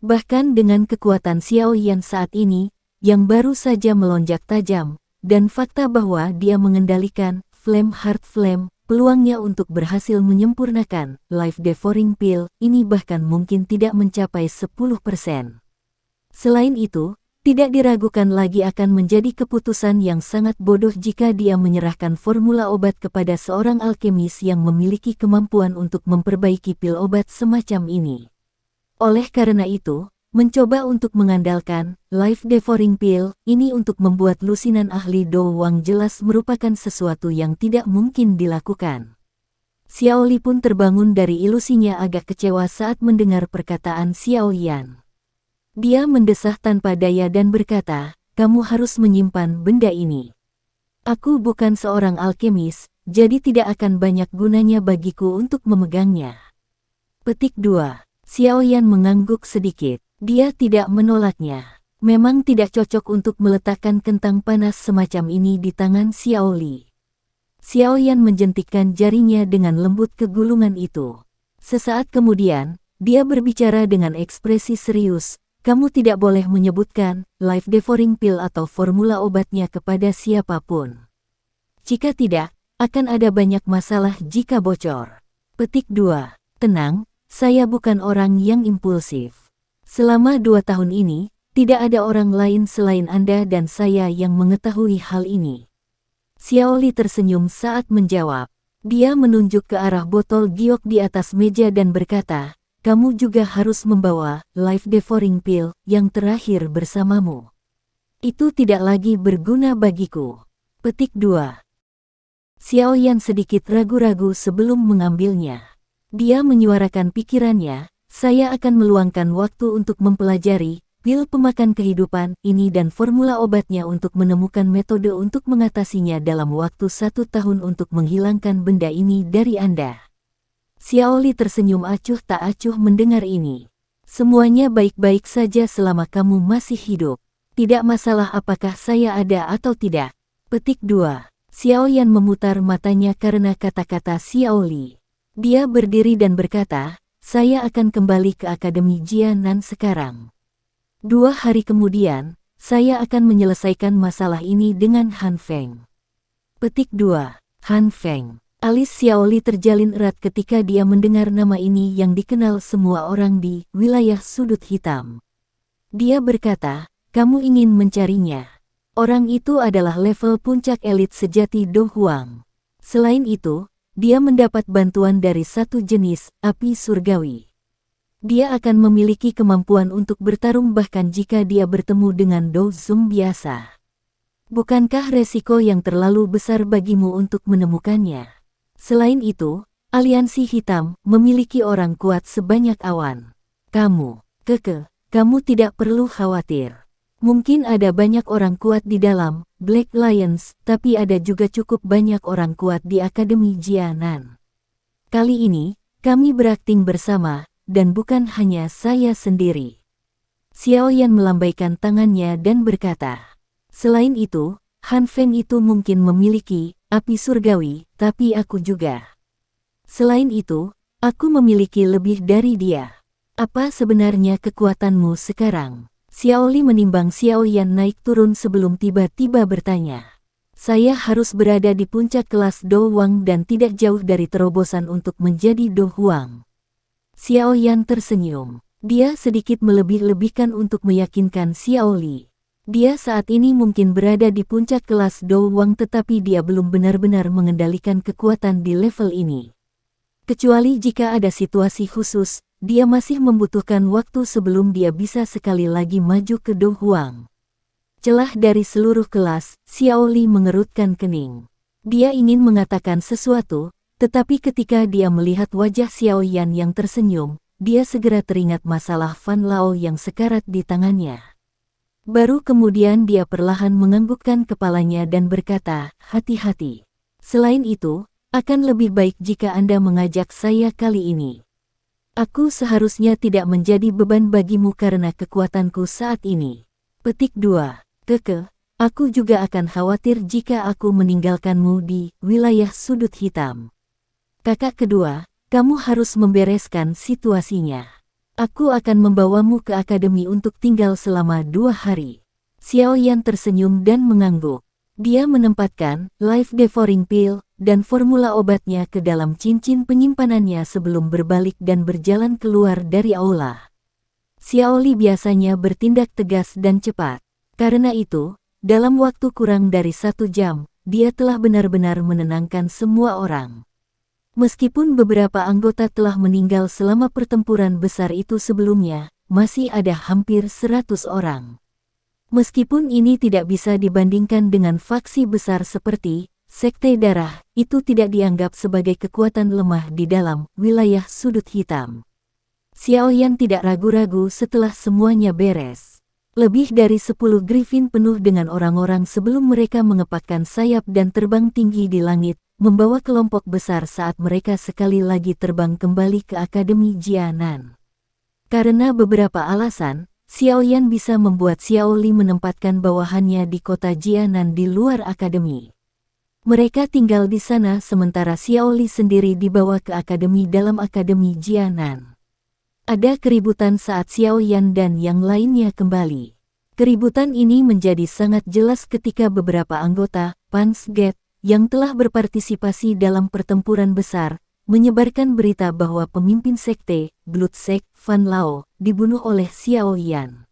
Bahkan dengan kekuatan Xiao Yan saat ini, yang baru saja melonjak tajam, dan fakta bahwa dia mengendalikan Flame Heart Flame, peluangnya untuk berhasil menyempurnakan Life Devouring Pill ini bahkan mungkin tidak mencapai 10%. Selain itu, Tidak diragukan lagi akan menjadi keputusan yang sangat bodoh jika dia menyerahkan formula obat kepada seorang alkemis yang memiliki kemampuan untuk memperbaiki pil obat semacam ini. Oleh karena itu, mencoba untuk mengandalkan life devouring pill ini untuk membuat lusinan ahli Do Wang jelas merupakan sesuatu yang tidak mungkin dilakukan. Xiao Li pun terbangun dari ilusinya agak kecewa saat mendengar perkataan Xiao Yan. Dia mendesah tanpa daya dan berkata, kamu harus menyimpan benda ini. Aku bukan seorang alkemis, jadi tidak akan banyak gunanya bagiku untuk memegangnya. Petik 2. Xiao Yan mengangguk sedikit. Dia tidak menolaknya. Memang tidak cocok untuk meletakkan kentang panas semacam ini di tangan Xiao Li. Xiao Yan menjentikkan jarinya dengan lembut ke gulungan itu. Sesaat kemudian, dia berbicara dengan ekspresi serius, kamu tidak boleh menyebutkan life devouring pill atau formula obatnya kepada siapapun. Jika tidak, akan ada banyak masalah jika bocor. Petik 2. Tenang, saya bukan orang yang impulsif. Selama 2 tahun ini, tidak ada orang lain selain Anda dan saya yang mengetahui hal ini. Xiao Li tersenyum saat menjawab. Dia menunjuk ke arah botol giok di atas meja dan berkata, kamu juga harus membawa life devouring pill yang terakhir bersamamu. Itu tidak lagi berguna bagiku. Petik 2. Xiao Yan sedikit ragu-ragu sebelum mengambilnya. Dia menyuarakan pikirannya, saya akan meluangkan waktu untuk mempelajari pil pemakan kehidupan ini dan formula obatnya untuk menemukan metode untuk mengatasinya dalam waktu 1 tahun untuk menghilangkan benda ini dari Anda. Xiao Li tersenyum acuh tak acuh mendengar ini. Semuanya baik-baik saja selama kamu masih hidup. Tidak masalah apakah saya ada atau tidak. Petik 2. Xiao Yan memutar matanya karena kata-kata Xiao Li. Dia berdiri dan berkata, saya akan kembali ke Akademi Jianan sekarang. 2 hari kemudian, saya akan menyelesaikan masalah ini dengan Han Feng. Petik 2. Han Feng. Alis Xiao Li terjalin erat ketika dia mendengar nama ini yang dikenal semua orang di wilayah sudut hitam. Dia berkata, kamu ingin mencarinya. Orang itu adalah level puncak elit sejati Do Huang. Selain itu, dia mendapat bantuan dari satu jenis api surgawi. Dia akan memiliki kemampuan untuk bertarung bahkan jika dia bertemu dengan Do Zung biasa. Bukankah resiko yang terlalu besar bagimu untuk menemukannya? Selain itu, aliansi hitam memiliki orang kuat sebanyak awan. Kamu tidak perlu khawatir. Mungkin ada banyak orang kuat di dalam Black Lions, tapi ada juga cukup banyak orang kuat di Akademi Jianan. Kali ini, kami berakting bersama, dan bukan hanya saya sendiri. Xiao Yan melambaikan tangannya dan berkata, selain itu, Han Feng itu mungkin memiliki api surgawi, tapi aku juga. Selain itu, aku memiliki lebih dari dia. Apa sebenarnya kekuatanmu sekarang? Xiao Li menimbang Xiao Yan naik turun sebelum tiba-tiba bertanya. Saya harus berada di puncak kelas Do Wang dan tidak jauh dari terobosan untuk menjadi Do Huang. Xiao Yan tersenyum. Dia sedikit melebih-lebihkan untuk meyakinkan Xiao Li. Dia saat ini mungkin berada di puncak kelas Do Wang tetapi dia belum benar-benar mengendalikan kekuatan di level ini. Kecuali jika ada situasi khusus, dia masih membutuhkan waktu sebelum dia bisa sekali lagi maju ke Do Huang. Celah dari seluruh kelas, Xiao Li mengerutkan kening. Dia ingin mengatakan sesuatu, tetapi ketika dia melihat wajah Xiao Yan yang tersenyum, dia segera teringat masalah Fan Lao yang sekarat di tangannya. Baru kemudian dia perlahan menganggukkan kepalanya dan berkata, hati-hati. Selain itu, akan lebih baik jika Anda mengajak saya kali ini. Aku seharusnya tidak menjadi beban bagimu karena kekuatanku saat ini. Petik 2. Aku juga akan khawatir jika aku meninggalkanmu di wilayah sudut hitam. Kakak kedua, kamu harus membereskan situasinya. Aku akan membawamu ke akademi untuk tinggal selama 2 hari. Xiao Yan tersenyum dan mengangguk. Dia menempatkan life devouring pill dan formula obatnya ke dalam cincin penyimpanannya sebelum berbalik dan berjalan keluar dari aula. Xiao Li biasanya bertindak tegas dan cepat. Karena itu, dalam waktu kurang dari 1 jam, dia telah benar-benar menenangkan semua orang. Meskipun beberapa anggota telah meninggal selama pertempuran besar itu sebelumnya, masih ada hampir 100 orang. Meskipun ini tidak bisa dibandingkan dengan faksi besar seperti Sekte Darah, itu tidak dianggap sebagai kekuatan lemah di dalam wilayah sudut hitam. Xiaoyan tidak ragu-ragu setelah semuanya beres. Lebih dari 10 Griffin penuh dengan orang-orang sebelum mereka mengepakkan sayap dan terbang tinggi di langit, membawa kelompok besar saat mereka sekali lagi terbang kembali ke Akademi Jianan. Karena beberapa alasan, Xiaoyan bisa membuat Xiao Li menempatkan bawahannya di kota Jianan di luar akademi. Mereka tinggal di sana sementara Xiao Li sendiri dibawa ke akademi dalam Akademi Jianan. Ada keributan saat Xiaoyan dan yang lainnya kembali. Keributan ini menjadi sangat jelas ketika beberapa anggota Pans Gate yang telah berpartisipasi dalam pertempuran besar, menyebarkan berita bahwa pemimpin sekte, Blood Sect, Fan Lao, dibunuh oleh Xiaoyan.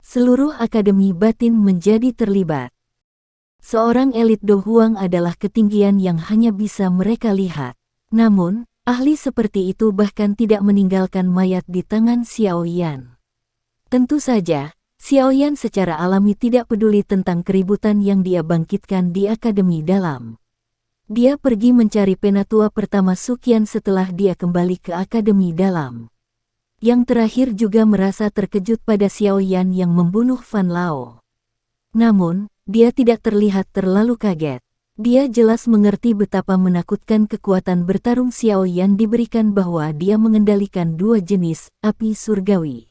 Seluruh akademi batin menjadi terlibat. Seorang elit Do Huang adalah ketinggian yang hanya bisa mereka lihat. Namun, ahli seperti itu bahkan tidak meninggalkan mayat di tangan Xiaoyan. Tentu saja, Xiaoyan secara alami tidak peduli tentang keributan yang dia bangkitkan di Akademi Dalam. Dia pergi mencari penatua pertama Suqian setelah dia kembali ke Akademi Dalam. Yang terakhir juga merasa terkejut pada Xiaoyan yang membunuh Fan Lao. Namun, dia tidak terlihat terlalu kaget. Dia jelas mengerti betapa menakutkan kekuatan bertarung Xiaoyan diberikan bahwa dia mengendalikan 2 jenis api surgawi.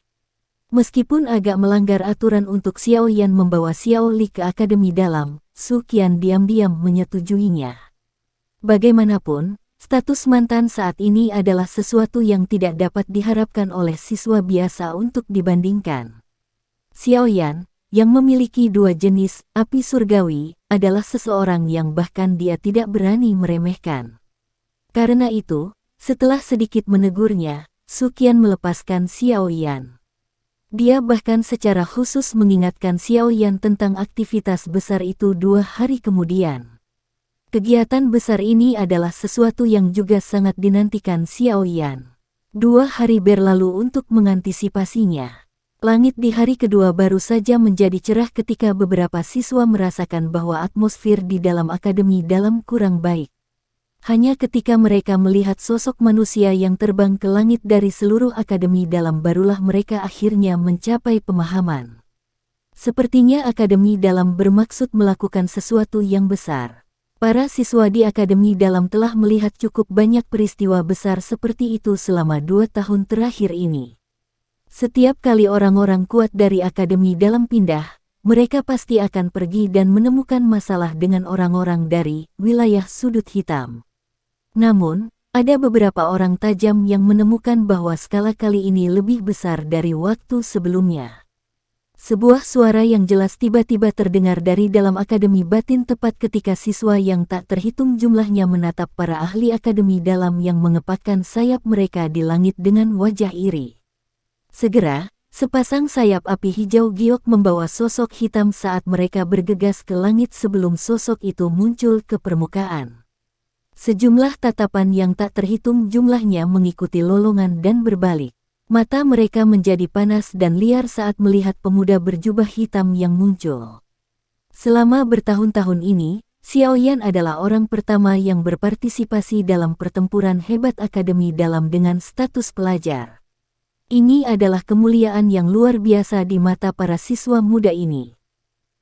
Meskipun agak melanggar aturan untuk Xiaoyan membawa Xiao Li ke Akademi Dalam, Suqian diam-diam menyetujuinya. Bagaimanapun, status mantan saat ini adalah sesuatu yang tidak dapat diharapkan oleh siswa biasa untuk dibandingkan. Xiaoyan, yang memiliki 2 jenis api surgawi, adalah seseorang yang bahkan dia tidak berani meremehkan. Karena itu, setelah sedikit menegurnya, Suqian melepaskan Xiaoyan. Dia bahkan secara khusus mengingatkan Xiaoyan tentang aktivitas besar itu 2 hari kemudian. Kegiatan besar ini adalah sesuatu yang juga sangat dinantikan Xiaoyan. 2 hari berlalu untuk mengantisipasinya. Langit di hari kedua baru saja menjadi cerah ketika beberapa siswa merasakan bahwa atmosfer di dalam Akademi Dalam kurang baik. Hanya ketika mereka melihat sosok manusia yang terbang ke langit dari seluruh Akademi Dalam barulah mereka akhirnya mencapai pemahaman. Sepertinya Akademi Dalam bermaksud melakukan sesuatu yang besar. Para siswa di Akademi Dalam telah melihat cukup banyak peristiwa besar seperti itu selama 2 tahun terakhir ini. Setiap kali orang-orang kuat dari Akademi Dalam pindah, mereka pasti akan pergi dan menemukan masalah dengan orang-orang dari wilayah sudut hitam. Namun, ada beberapa orang tajam yang menemukan bahwa skala kali ini lebih besar dari waktu sebelumnya. Sebuah suara yang jelas tiba-tiba terdengar dari dalam Akademi Batin tepat ketika siswa yang tak terhitung jumlahnya menatap para ahli Akademi Dalam yang mengepakkan sayap mereka di langit dengan wajah iri. Segera, sepasang sayap api hijau giok membawa sosok hitam saat mereka bergegas ke langit sebelum sosok itu muncul ke permukaan. Sejumlah tatapan yang tak terhitung jumlahnya mengikuti lolongan dan berbalik. Mata mereka menjadi panas dan liar saat melihat pemuda berjubah hitam yang muncul. Selama bertahun-tahun ini, Xiaoyan adalah orang pertama yang berpartisipasi dalam pertempuran hebat Akademi Dalam dengan status pelajar. Ini adalah kemuliaan yang luar biasa di mata para siswa muda ini.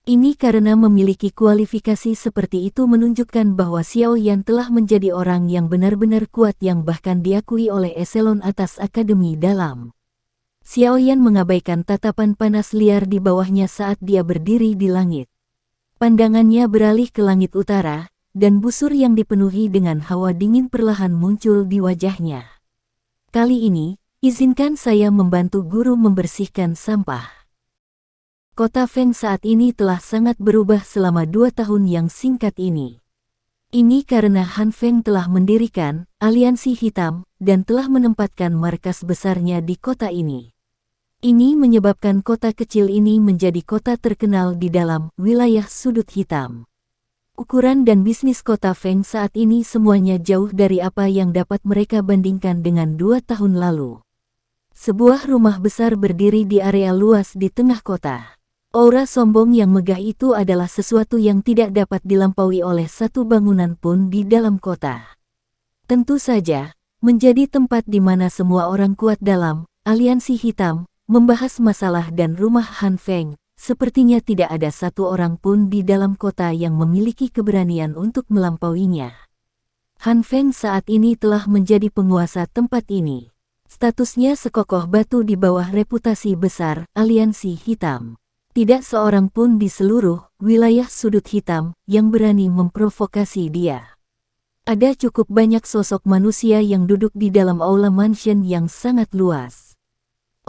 Ini karena memiliki kualifikasi seperti itu menunjukkan bahwa Xiaoyan telah menjadi orang yang benar-benar kuat yang bahkan diakui oleh eselon atas Akademi Dalam. Xiaoyan mengabaikan tatapan panas liar di bawahnya saat dia berdiri di langit. Pandangannya beralih ke langit utara, dan busur yang dipenuhi dengan hawa dingin perlahan muncul di wajahnya. Kali ini, izinkan saya membantu guru membersihkan sampah. Kota Feng saat ini telah sangat berubah selama 2 tahun yang singkat ini. Ini karena Han Feng telah mendirikan Aliansi Hitam dan telah menempatkan markas besarnya di kota ini. Ini menyebabkan kota kecil ini menjadi kota terkenal di dalam wilayah sudut hitam. Ukuran dan bisnis kota Feng saat ini semuanya jauh dari apa yang dapat mereka bandingkan dengan 2 tahun lalu. Sebuah rumah besar berdiri di area luas di tengah kota. Aura sombong yang megah itu adalah sesuatu yang tidak dapat dilampaui oleh satu bangunan pun di dalam kota. Tentu saja, menjadi tempat di mana semua orang kuat dalam aliansi hitam membahas masalah dan rumah Han Feng. Sepertinya tidak ada satu orang pun di dalam kota yang memiliki keberanian untuk melampauinya. Han Feng saat ini telah menjadi penguasa tempat ini. Statusnya sekokoh batu di bawah reputasi besar aliansi hitam. Tidak seorang pun di seluruh wilayah sudut hitam yang berani memprovokasi dia. Ada cukup banyak sosok manusia yang duduk di dalam aula mansion yang sangat luas.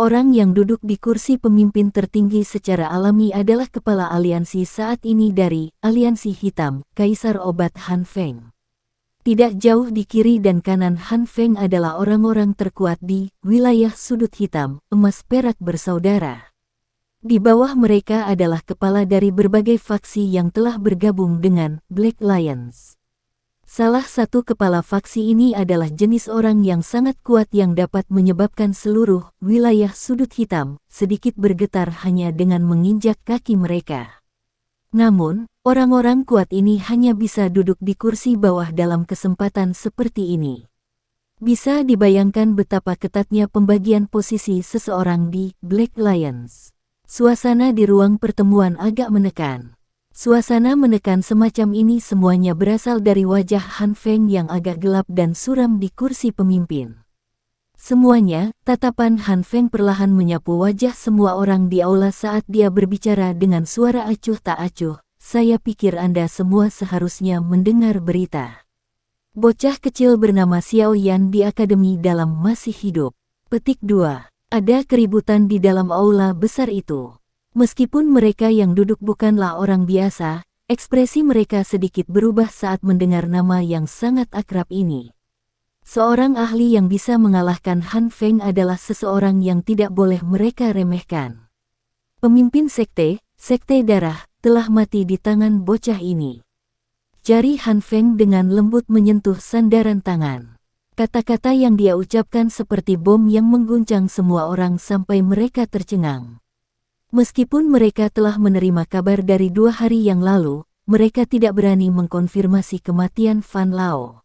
Orang yang duduk di kursi pemimpin tertinggi secara alami adalah kepala aliansi saat ini dari aliansi hitam, Kaisar Obat Han Feng. Tidak jauh di kiri dan kanan Han Feng adalah orang-orang terkuat di wilayah sudut hitam, emas perak bersaudara. Di bawah mereka adalah kepala dari berbagai faksi yang telah bergabung dengan Black Lions. Salah satu kepala faksi ini adalah jenis orang yang sangat kuat yang dapat menyebabkan seluruh wilayah sudut hitam sedikit bergetar hanya dengan menginjak kaki mereka. Namun, orang-orang kuat ini hanya bisa duduk di kursi bawah dalam kesempatan seperti ini. Bisa dibayangkan betapa ketatnya pembagian posisi seseorang di Black Lions. Suasana di ruang pertemuan agak menekan. Suasana menekan semacam ini semuanya berasal dari wajah Han Feng yang agak gelap dan suram di kursi pemimpin. Semuanya, tatapan Han Feng perlahan menyapu wajah semua orang di aula saat dia berbicara dengan suara acuh tak acuh. Saya pikir Anda semua seharusnya mendengar berita. Bocah kecil bernama Xiao Yan di akademi dalam masih hidup. Petik 2. Ada keributan di dalam aula besar itu. Meskipun mereka yang duduk bukanlah orang biasa, ekspresi mereka sedikit berubah saat mendengar nama yang sangat akrab ini. Seorang ahli yang bisa mengalahkan Han Feng adalah seseorang yang tidak boleh mereka remehkan. Pemimpin sekte darah, telah mati di tangan bocah ini. Jari Han Feng dengan lembut menyentuh sandaran tangan. Kata-kata yang dia ucapkan seperti bom yang mengguncang semua orang sampai mereka tercengang. Meskipun mereka telah menerima kabar dari 2 hari yang lalu, mereka tidak berani mengkonfirmasi kematian Fan Lao.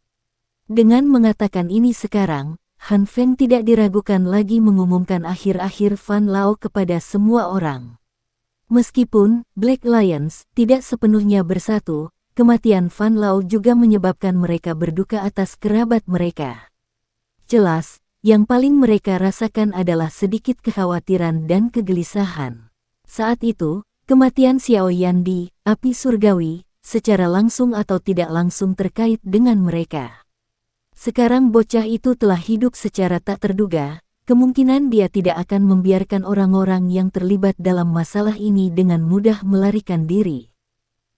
Dengan mengatakan ini sekarang, Han Feng tidak diragukan lagi mengumumkan akhir-akhir Fan Lao kepada semua orang. Meskipun Black Lions tidak sepenuhnya bersatu, kematian Fan Lao juga menyebabkan mereka berduka atas kerabat mereka. Jelas, yang paling mereka rasakan adalah sedikit kekhawatiran dan kegelisahan. Saat itu, kematian Xiao Yan di api surgawi, secara langsung atau tidak langsung terkait dengan mereka. Sekarang bocah itu telah hidup secara tak terduga, kemungkinan dia tidak akan membiarkan orang-orang yang terlibat dalam masalah ini dengan mudah melarikan diri.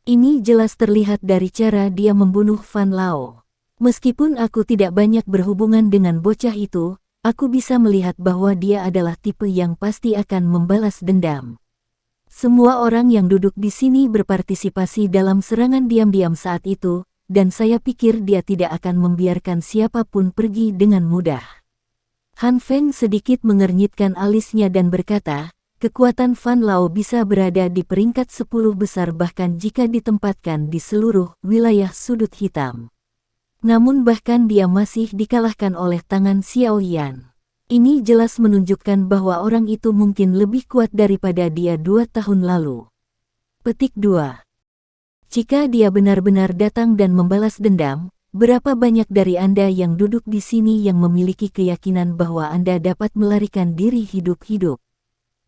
Ini jelas terlihat dari cara dia membunuh Fan Lao. Meskipun aku tidak banyak berhubungan dengan bocah itu, aku bisa melihat bahwa dia adalah tipe yang pasti akan membalas dendam. Semua orang yang duduk di sini berpartisipasi dalam serangan diam-diam saat itu, dan saya pikir dia tidak akan membiarkan siapapun pergi dengan mudah. Han Feng sedikit mengernyitkan alisnya dan berkata, kekuatan Fan Lao bisa berada di peringkat 10 besar bahkan jika ditempatkan di seluruh wilayah sudut hitam. Namun bahkan dia masih dikalahkan oleh tangan Xiao Yan. Ini jelas menunjukkan bahwa orang itu mungkin lebih kuat daripada dia 2 tahun lalu. Petik 2. Jika dia benar-benar datang dan membalas dendam, berapa banyak dari Anda yang duduk di sini yang memiliki keyakinan bahwa Anda dapat melarikan diri hidup-hidup?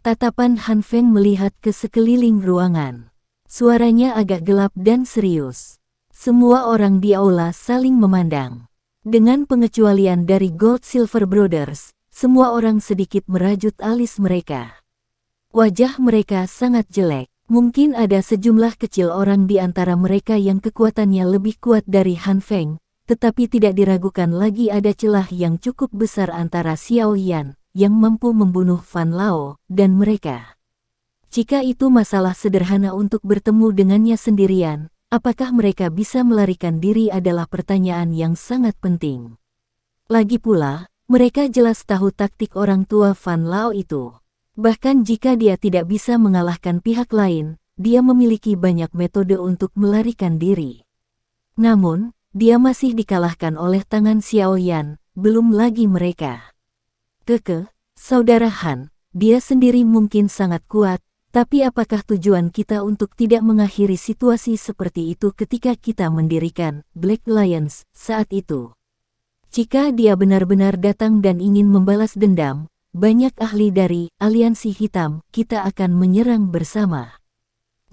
Tatapan Han Feng melihat ke sekeliling ruangan. Suaranya agak gelap dan serius. Semua orang di aula saling memandang. Dengan pengecualian dari Gold Silver Brothers, semua orang sedikit merajut alis mereka. Wajah mereka sangat jelek. Mungkin ada sejumlah kecil orang di antara mereka yang kekuatannya lebih kuat dari Han Feng, tetapi tidak diragukan lagi ada celah yang cukup besar antara Xiao Yan, yang mampu membunuh Van Lao dan mereka. Jika itu masalah sederhana untuk bertemu dengannya sendirian, apakah mereka bisa melarikan diri adalah pertanyaan yang sangat penting. Lagi pula, mereka jelas tahu taktik orang tua Van Lao itu. Bahkan jika dia tidak bisa mengalahkan pihak lain, dia memiliki banyak metode untuk melarikan diri. Namun, dia masih dikalahkan oleh tangan Xiao Yan, belum lagi mereka. Saudara Han, dia sendiri mungkin sangat kuat, tapi apakah tujuan kita untuk tidak mengakhiri situasi seperti itu ketika kita mendirikan Black Lions saat itu? Jika dia benar-benar datang dan ingin membalas dendam, banyak ahli dari Aliansi Hitam, kita akan menyerang bersama.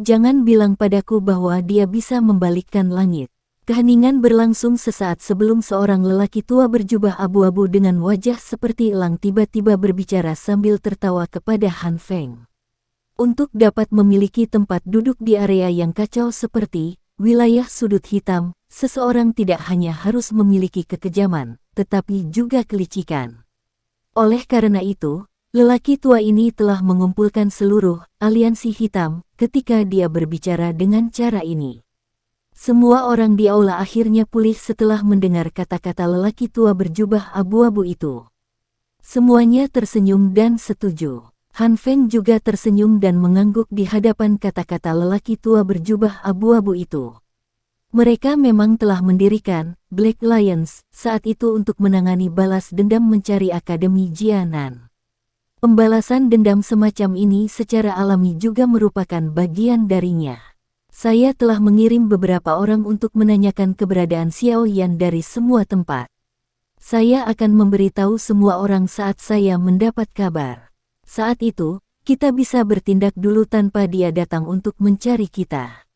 Jangan bilang padaku bahwa dia bisa membalikkan langit. Keheningan berlangsung sesaat sebelum seorang lelaki tua berjubah abu-abu dengan wajah seperti elang tiba-tiba berbicara sambil tertawa kepada Han Feng. Untuk dapat memiliki tempat duduk di area yang kacau seperti wilayah sudut hitam, seseorang tidak hanya harus memiliki kekejaman, tetapi juga kelicikan. Oleh karena itu, lelaki tua ini telah mengumpulkan seluruh Aliansi Hitam ketika dia berbicara dengan cara ini. Semua orang di aula akhirnya pulih setelah mendengar kata-kata lelaki tua berjubah abu-abu itu. Semuanya tersenyum dan setuju. Han Feng juga tersenyum dan mengangguk di hadapan kata-kata lelaki tua berjubah abu-abu itu. Mereka memang telah mendirikan Black Lions saat itu untuk menangani balas dendam mencari Akademi Jianan. Pembalasan dendam semacam ini secara alami juga merupakan bagian darinya. Saya telah mengirim beberapa orang untuk menanyakan keberadaan Xiao Yan dari semua tempat. Saya akan memberitahu semua orang saat saya mendapat kabar. Saat itu, kita bisa bertindak dulu tanpa dia datang untuk mencari kita.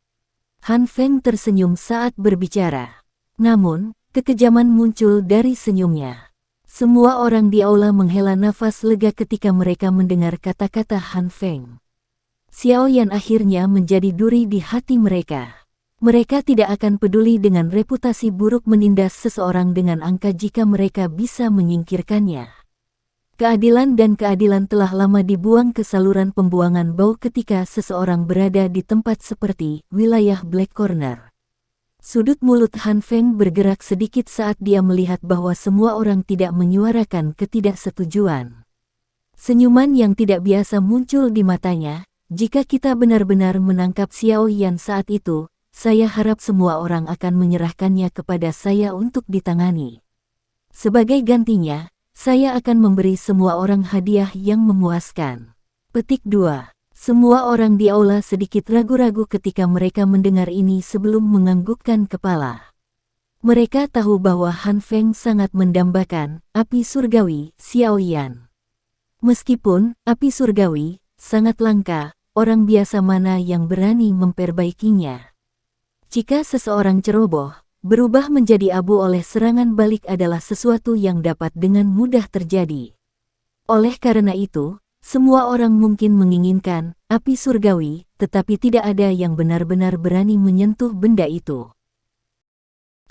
Han Feng tersenyum saat berbicara. Namun, kekejaman muncul dari senyumnya. Semua orang di aula menghela nafas lega ketika mereka mendengar kata-kata Han Feng. Xiao Yan akhirnya menjadi duri di hati mereka. Mereka tidak akan peduli dengan reputasi buruk menindas seseorang dengan angka jika mereka bisa menyingkirkannya. Keadilan dan keadilan telah lama dibuang ke saluran pembuangan bau ketika seseorang berada di tempat seperti wilayah Black Corner. Sudut mulut Han Feng bergerak sedikit saat dia melihat bahwa semua orang tidak menyuarakan ketidaksetujuan. Senyuman yang tidak biasa muncul di matanya. Jika kita benar-benar menangkap Xiao Yan saat itu, saya harap semua orang akan menyerahkannya kepada saya untuk ditangani. Sebagai gantinya, saya akan memberi semua orang hadiah yang memuaskan. Petik 2. Semua orang di aula sedikit ragu-ragu ketika mereka mendengar ini sebelum menganggukkan kepala. Mereka tahu bahwa Han Feng sangat mendambakan api surgawi Xiao Yan. Meskipun api surgawi sangat langka, orang biasa mana yang berani memperbaikinya? Jika seseorang ceroboh, berubah menjadi abu oleh serangan balik adalah sesuatu yang dapat dengan mudah terjadi. Oleh karena itu, semua orang mungkin menginginkan api surgawi, tetapi tidak ada yang benar-benar berani menyentuh benda itu.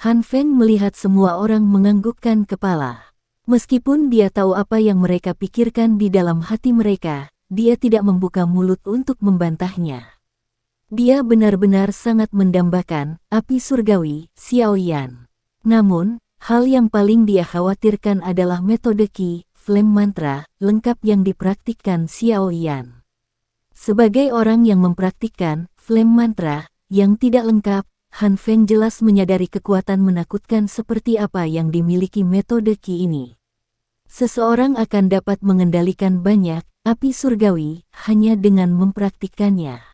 Han Feng melihat semua orang menganggukkan kepala. Meskipun dia tahu apa yang mereka pikirkan di dalam hati mereka, dia tidak membuka mulut untuk membantahnya. Dia benar-benar sangat mendambakan api surgawi Xiao Yan. Namun, hal yang paling dia khawatirkan adalah metode Qi, Flame Mantra, lengkap yang dipraktikkan Xiao Yan. Sebagai orang yang mempraktikkan Flame Mantra yang tidak lengkap, Han Feng jelas menyadari kekuatan menakutkan seperti apa yang dimiliki metode Qi ini. Seseorang akan dapat mengendalikan banyak api surgawi hanya dengan mempraktikkannya.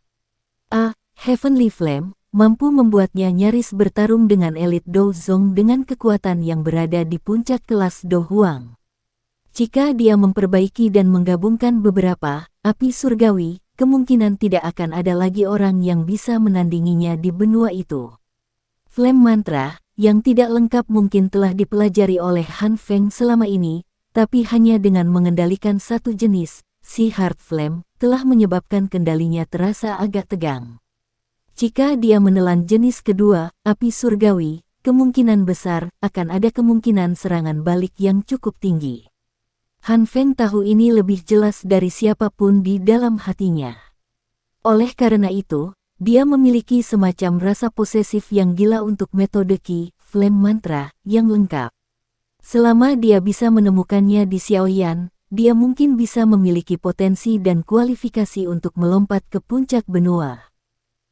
Heavenly Flame mampu membuatnya nyaris bertarung dengan elit Do Zong dengan kekuatan yang berada di puncak kelas Do Huang. Jika dia memperbaiki dan menggabungkan beberapa api surgawi, kemungkinan tidak akan ada lagi orang yang bisa menandinginya di benua itu. Flame Mantra yang tidak lengkap mungkin telah dipelajari oleh Han Feng selama ini, tapi hanya dengan mengendalikan satu jenis, si Heart Flame, telah menyebabkan kendalinya terasa agak tegang. Jika dia menelan jenis kedua, api surgawi, kemungkinan besar akan ada kemungkinan serangan balik yang cukup tinggi. Han Feng tahu ini lebih jelas dari siapapun di dalam hatinya. Oleh karena itu, dia memiliki semacam rasa posesif yang gila untuk metode Qi, Flame Mantra, yang lengkap. Selama dia bisa menemukannya di Xiaoyan, dia mungkin bisa memiliki potensi dan kualifikasi untuk melompat ke puncak benua.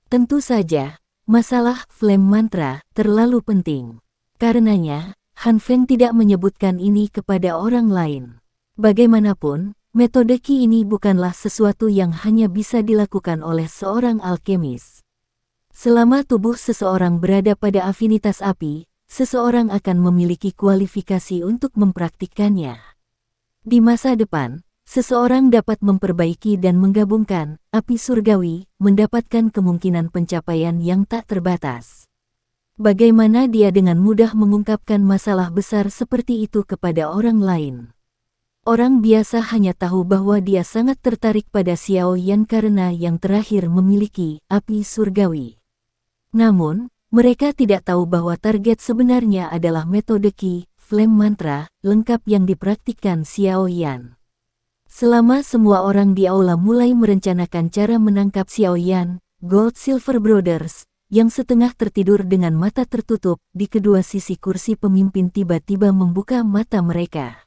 Tentu saja, masalah Flame Mantra terlalu penting. Karenanya, Han Feng tidak menyebutkan ini kepada orang lain. Bagaimanapun, metode Qi ini bukanlah sesuatu yang hanya bisa dilakukan oleh seorang alkemis. Selama tubuh seseorang berada pada afinitas api, seseorang akan memiliki kualifikasi untuk mempraktikkannya. Di masa depan, seseorang dapat memperbaiki dan menggabungkan api surgawi, mendapatkan kemungkinan pencapaian yang tak terbatas. Bagaimana dia dengan mudah mengungkapkan masalah besar seperti itu kepada orang lain? Orang biasa hanya tahu bahwa dia sangat tertarik pada Xiaoyan karena yang terakhir memiliki api surgawi. Namun, mereka tidak tahu bahwa target sebenarnya adalah metode Qi, Flame Mantra, lengkap yang dipraktikkan Xiaoyan. Selama semua orang di aula mulai merencanakan cara menangkap Xiaoyan, Gold Silver Brothers, yang setengah tertidur dengan mata tertutup di kedua sisi kursi pemimpin tiba-tiba membuka mata mereka.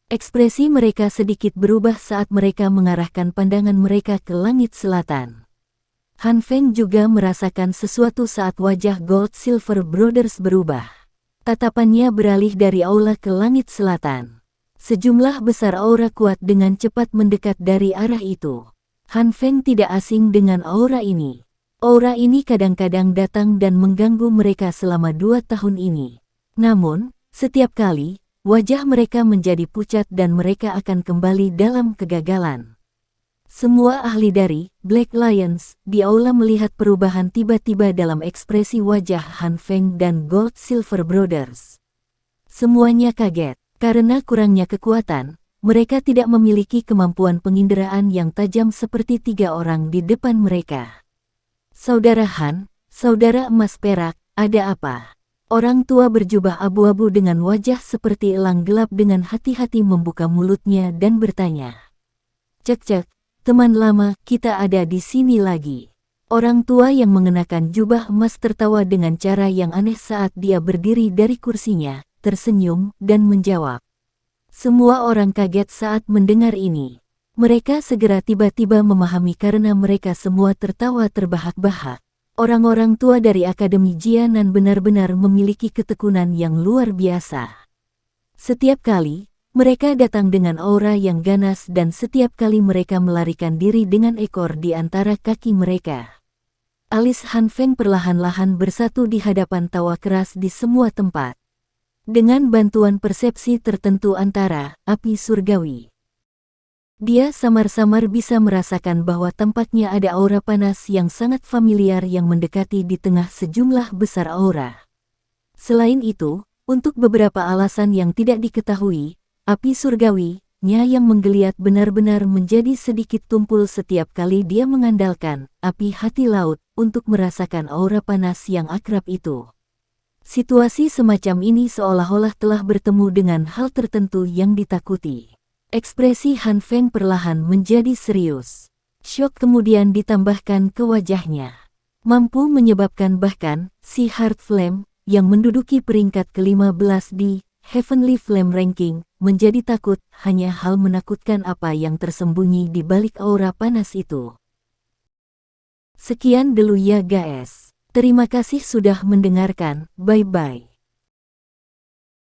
Ekspresi mereka sedikit berubah saat mereka mengarahkan pandangan mereka ke langit selatan. Han Feng juga merasakan sesuatu saat wajah Gold Silver Brothers berubah. Tatapannya beralih dari aula ke langit selatan. Sejumlah besar aura kuat dengan cepat mendekat dari arah itu. Han Feng tidak asing dengan aura ini. Aura ini kadang-kadang datang dan mengganggu mereka selama 2 tahun ini. Namun, setiap kali, wajah mereka menjadi pucat dan mereka akan kembali dalam kegagalan. Semua ahli dari Black Lions di aula melihat perubahan tiba-tiba dalam ekspresi wajah Han Feng dan Gold Silver Brothers. Semuanya kaget, karena kurangnya kekuatan, mereka tidak memiliki kemampuan penginderaan yang tajam seperti 3 orang di depan mereka. Saudara Han, saudara emas perak, ada apa? Orang tua berjubah abu-abu dengan wajah seperti elang gelap dengan hati-hati membuka mulutnya dan bertanya. Cek-cek, teman lama, kita ada di sini lagi. Orang tua yang mengenakan jubah emas tertawa dengan cara yang aneh saat dia berdiri dari kursinya, tersenyum, dan menjawab. Semua orang kaget saat mendengar ini. Mereka segera tiba-tiba memahami karena mereka semua tertawa terbahak-bahak. Orang-orang tua dari Akademi Jianan benar-benar memiliki ketekunan yang luar biasa. Setiap kali, mereka datang dengan aura yang ganas dan setiap kali mereka melarikan diri dengan ekor di antara kaki mereka. Alis Han Feng perlahan-lahan bersatu di hadapan tawa keras di semua tempat. Dengan bantuan persepsi tertentu antara api surgawi, dia samar-samar bisa merasakan bahwa tampaknya ada aura panas yang sangat familiar yang mendekati di tengah sejumlah besar aura. Selain itu, untuk beberapa alasan yang tidak diketahui, api surgawi-nya yang menggeliat benar-benar menjadi sedikit tumpul setiap kali dia mengandalkan api hati laut untuk merasakan aura panas yang akrab itu. Situasi semacam ini seolah-olah telah bertemu dengan hal tertentu yang ditakuti. Ekspresi Han Feng perlahan menjadi serius. Syok kemudian ditambahkan ke wajahnya. Mampu menyebabkan bahkan si Heart Flame yang menduduki peringkat ke-15 di Heavenly Flame Ranking menjadi takut. Hanya hal menakutkan apa yang tersembunyi di balik aura panas itu. Sekian dulu ya guys. Terima kasih sudah mendengarkan. Bye-bye.